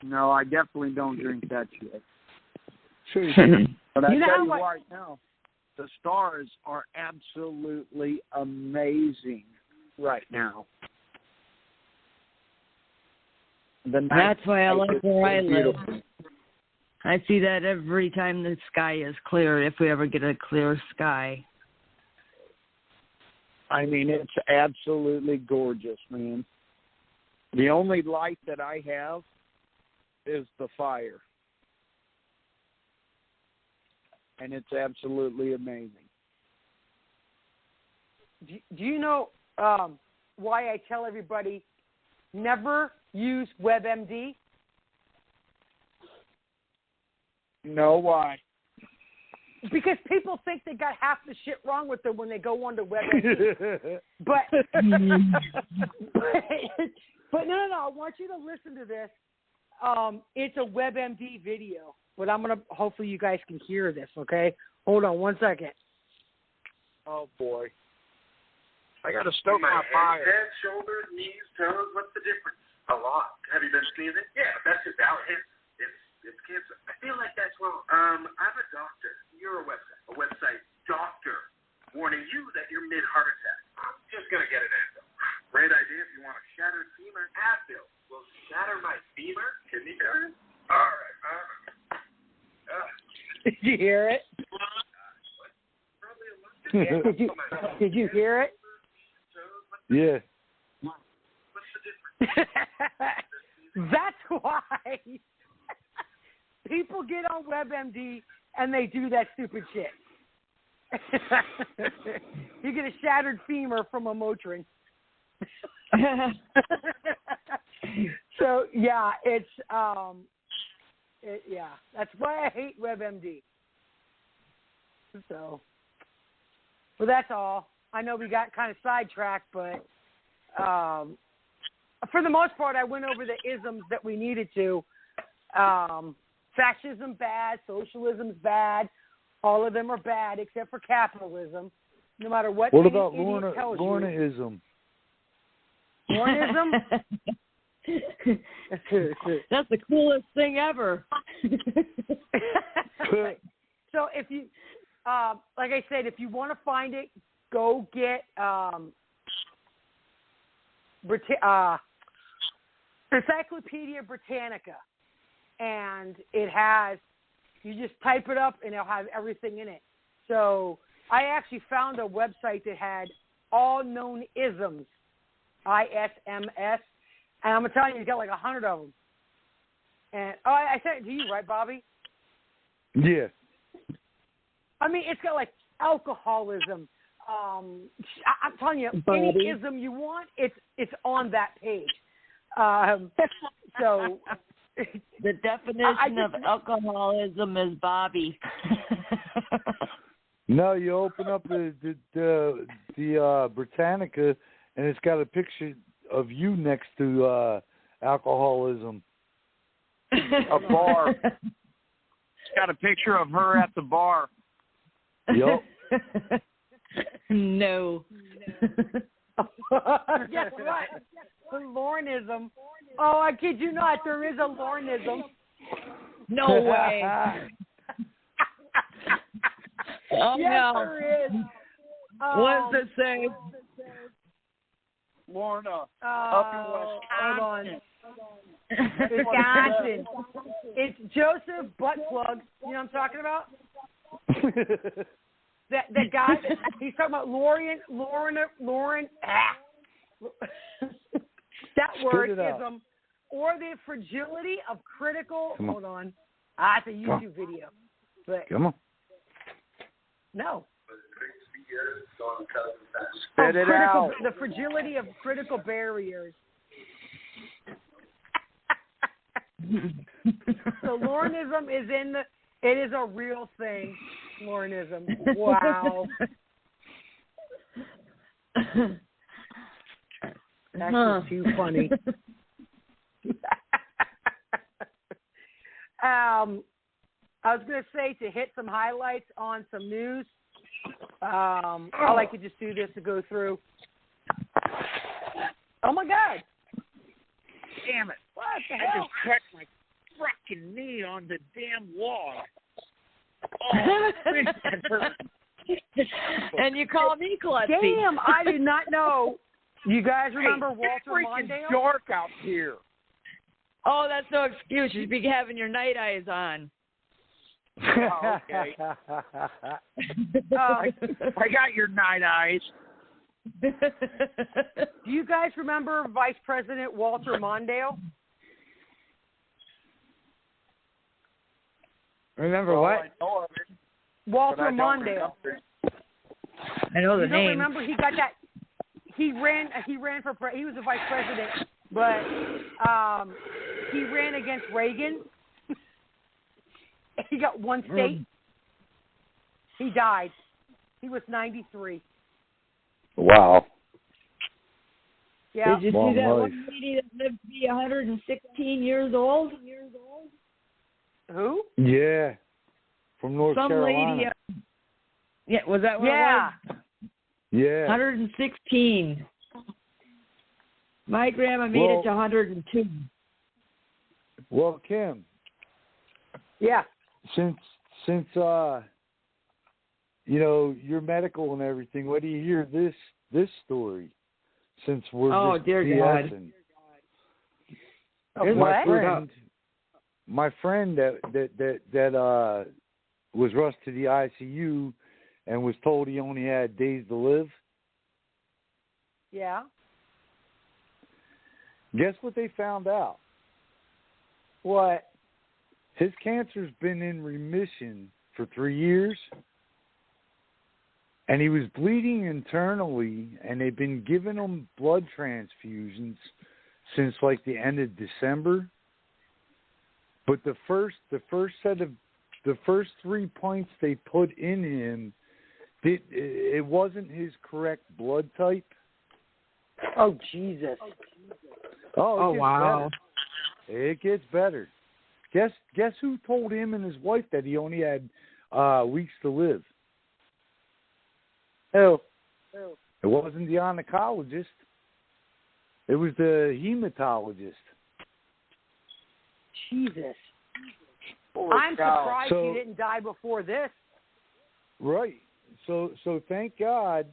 No, I definitely don't drink that shit. Sure. But I tell you right now, the stars are absolutely amazing right now. That's why I like where I live. I see that every time the sky is clear, if we ever get a clear sky. I mean, it's absolutely gorgeous, man. The only light that I have is the fire. and it's absolutely amazing. Do you know why I tell everybody never use WebMD? No, why? Because people think they got half the shit wrong with them when they go onto WebMD. but no, I want you to listen to this. It's a WebMD video, but hopefully you guys can hear this, okay? Hold on 1 second. Oh, boy. I got to stoke my fire. Head, shoulders, knees, toes, what's the difference? A lot. Have you been sneezing? Yeah, that's just out. It's cancer. I feel like that's wrong. I'm a doctor. You're a website doctor warning you that you're mid-heart attack. I'm just going to get an Advil. Great idea if you want a shattered femur. Advil will shatter my femur. Kidney failure? All right. Did you hear it? Did you hear it? Yeah. What's the difference? That's why people get on WebMD and they do that stupid shit. You get a shattered femur from a Motrin. So yeah, it's that's why I hate WebMD. So, well, that's all. I know we got kind of sidetracked, but for the most part, I went over the isms that we needed to. Fascism bad, socialism's bad. All of them are bad except for capitalism. No matter what. What about Lornaism? Lornaism? That's the coolest thing ever. So if you, like I said, if you want to find it, go get Encyclopedia Britannica, and it has. You just type it up, and it'll have everything in it. So I actually found a website that had all known isms, ISMS, and I'm gonna tell you, it's got like 100 of them. And I sent it to you, right, Bobby? Yeah. I mean, it's got like alcoholism. I'm telling you, Bobby. any ism you want, it's on that page. So the definition of alcoholism is Bobby. No, you open up the Britannica, and it's got a picture of you next to alcoholism. A bar. It's got a picture of her at the bar. Yup. No. Guess what? Lornism. Oh, I kid you not. There is a Lornism. No way. Oh, yes, no. there is. What does it say? Lorna, up in Hold on. Wisconsin. Wisconsin. It's Joseph Buttplug. You know what I'm talking about? That guy, he's talking about Lauren. That word ism, or the fragility of critical. Hold on. It's a YouTube video. But Come on. no. Spit it out. The fragility of critical barriers. So Lornism is it is a real thing. Lornism. Wow. That's just too funny. I was going to say to hit some highlights on some news. I like to just do this to go through. Oh, my God. Damn it. What the I hell? just cracked my fucking knee on the damn log. Oh, And you call me klutzy. Damn, I did not know. You guys remember Hey, Walter it's freaking Mondale? dark out here. Oh, that's no excuse. You should be having your night eyes on. Oh, okay. I got your night eyes. Do you guys remember Vice President Walter Mondale? Remember what? I know of it. Walter Mondale. I know the you name. Don't remember he got that? He ran for he was the vice president, but he ran against Reagan. He got one state. He died. He was 93. Wow. Yeah. Did you see that one lady that lived to be 116 years old? Who? Yeah. From North Carolina. Lady. Yeah, was that what it was? Yeah. 116. My grandma made it to 102. Well, Kim. Yeah. Since you know, you're medical and everything, what do you hear this story? Since we're just dear BSing. God. My friend that was rushed to the ICU and was told he only had days to live. Yeah. Guess what they found out? What? His cancer's been in remission for 3 years, and he was bleeding internally, and they've been giving him blood transfusions since like the end of December. But the first 3 pints they put in him, it wasn't his correct blood type. Oh, Jesus. Oh, wow. Better. It gets better. Guess who told him and his wife that he only had weeks to live? Who? It wasn't the oncologist. It was the hematologist. Jesus. I'm surprised he didn't die before this. Right. So thank God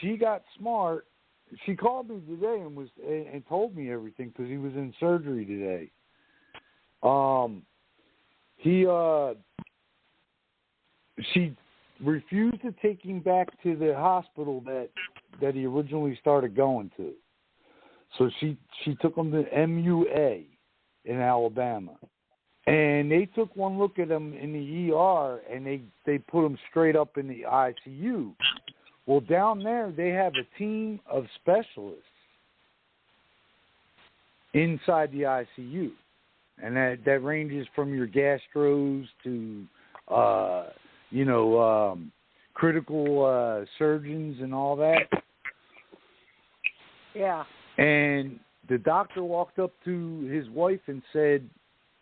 she got smart. She called me today and told me everything because he was in surgery today. She refused to take him back to the hospital that he originally started going to. So she took him to MUA in Alabama. And they took one look at him in the ER, and they put him straight up in the ICU. Well, down there, they have a team of specialists inside the ICU. And that ranges from your gastros to, critical surgeons and all that. Yeah. And the doctor walked up to his wife and said,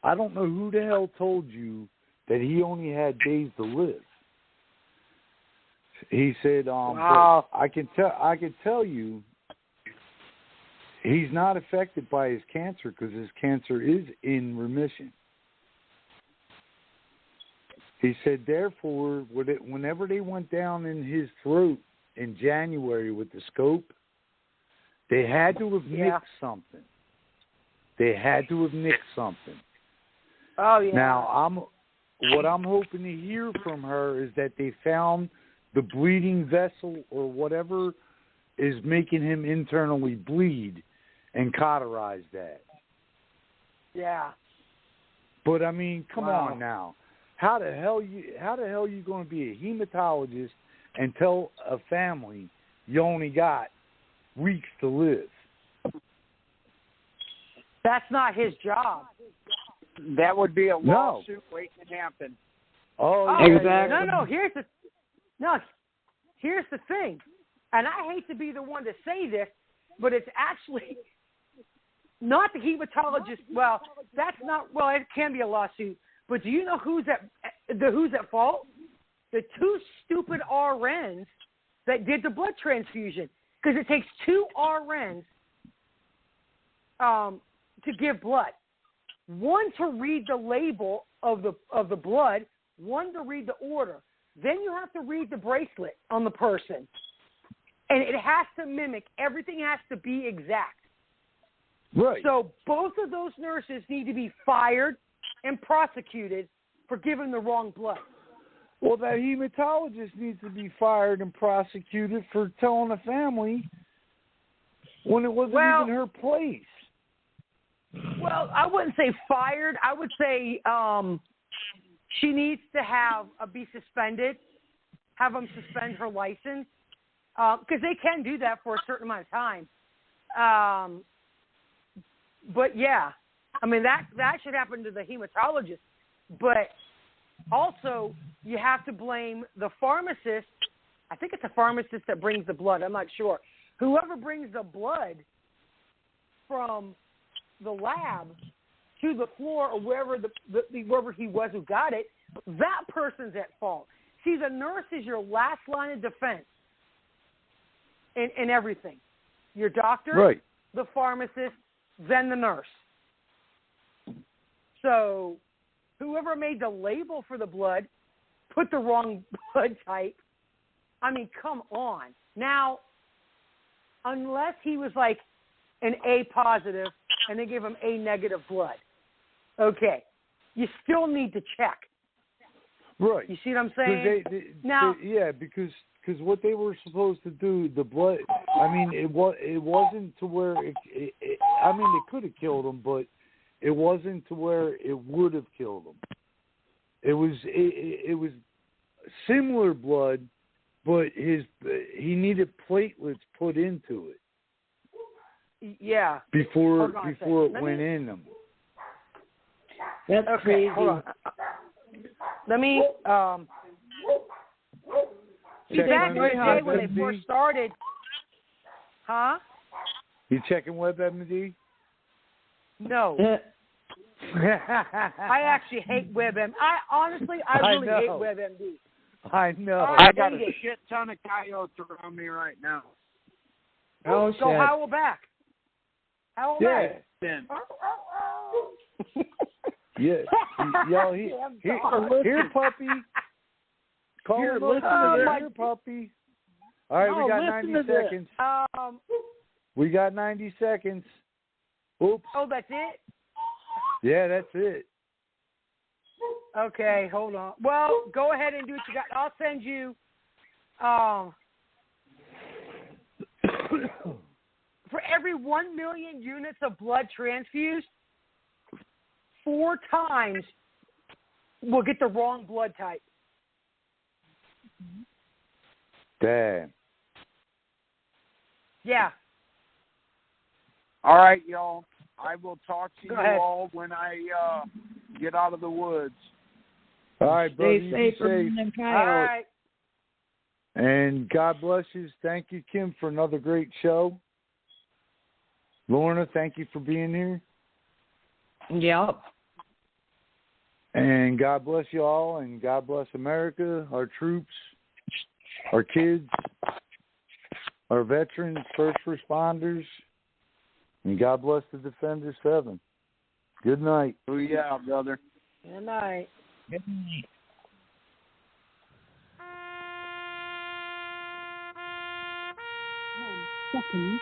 I don't know who the hell told you that he only had days to live. He said, wow. I can tell you he's not affected by his cancer because his cancer is in remission. He said, therefore, whenever they went down in his throat in January with the scope, they had to have nicked something. They had to have nicked something. Oh, yeah. Now, what I'm hoping to hear from her is that they found the bleeding vessel or whatever is making him internally bleed and cauterize that. Yeah. But I mean, come on now. How the hell you going to be a hematologist and tell a family you only got weeks to live? That's not his job. That would be a lawsuit waiting to happen. Oh, exactly. Here's the thing, and I hate to be the one to say this, but it's actually not the hematologist. Well, that's not. Well, it can be a lawsuit, but do you know who's at fault? The two stupid RNs that did the blood transfusion, because it takes two RNs to give blood. One to read the label of the blood, one to read the order. Then you have to read the bracelet on the person. And it has to mimic. Everything has to be exact. Right. So both of those nurses need to be fired and prosecuted for giving the wrong blood. Well, that hematologist needs to be fired and prosecuted for telling the family when it wasn't even her place. Well, I wouldn't say fired. I would say She needs to be suspended, have them suspend her license, because they can do that for a certain amount of time. But yeah, I mean that should happen to the hematologist. But also, you have to blame the pharmacist. I think it's a pharmacist that brings the blood. I'm not sure. Whoever brings the blood from the lab to the floor or wherever wherever he was who got it, that person's at fault. See, the nurse is your last line of defense in everything. Your doctor, right, the pharmacist, then the nurse. So whoever made the label for the blood put the wrong blood type. I mean, come on. Now, unless he was like an A positive and they gave him A negative blood, okay, you still need to check. Right. You see what I'm saying? Because what they were supposed to do, the blood, I mean, it wasn't to where, it could have killed him, but it wasn't to where it would have killed him. It was similar blood, but he needed platelets put into it. Yeah. Before it went in him. That's crazy. Hold on. Let me see, back in the day when they first started. Huh? You checking WebMD? No. I actually hate WebMD. I really hate WebMD. I know. I got a shit ton of coyotes around me right now. Oh, so howl back. Howl back. Yeah. Yo, here, puppy. Call him here, puppy. All right, we got 90 seconds. We got 90 seconds. Oops. Oh, that's it? Yeah, that's it. Okay, hold on. Well, go ahead and do what you got. I'll send you for every 1 million units of blood transfused, 4 times we'll get the wrong blood type. Damn. Yeah. All right, y'all. I will talk to Go you ahead. all when I get out of the woods. All right, brother. Stay safe from them coyotes. All right. And God bless you. Thank you, Kim, for another great show. Lorna, thank you for being here. Yep. And God bless you all, and God bless America, our troops, our kids, our veterans, first responders, and God bless the Defenders 7. Good night. Oh, yeah, brother. Good night. Good night. Seconds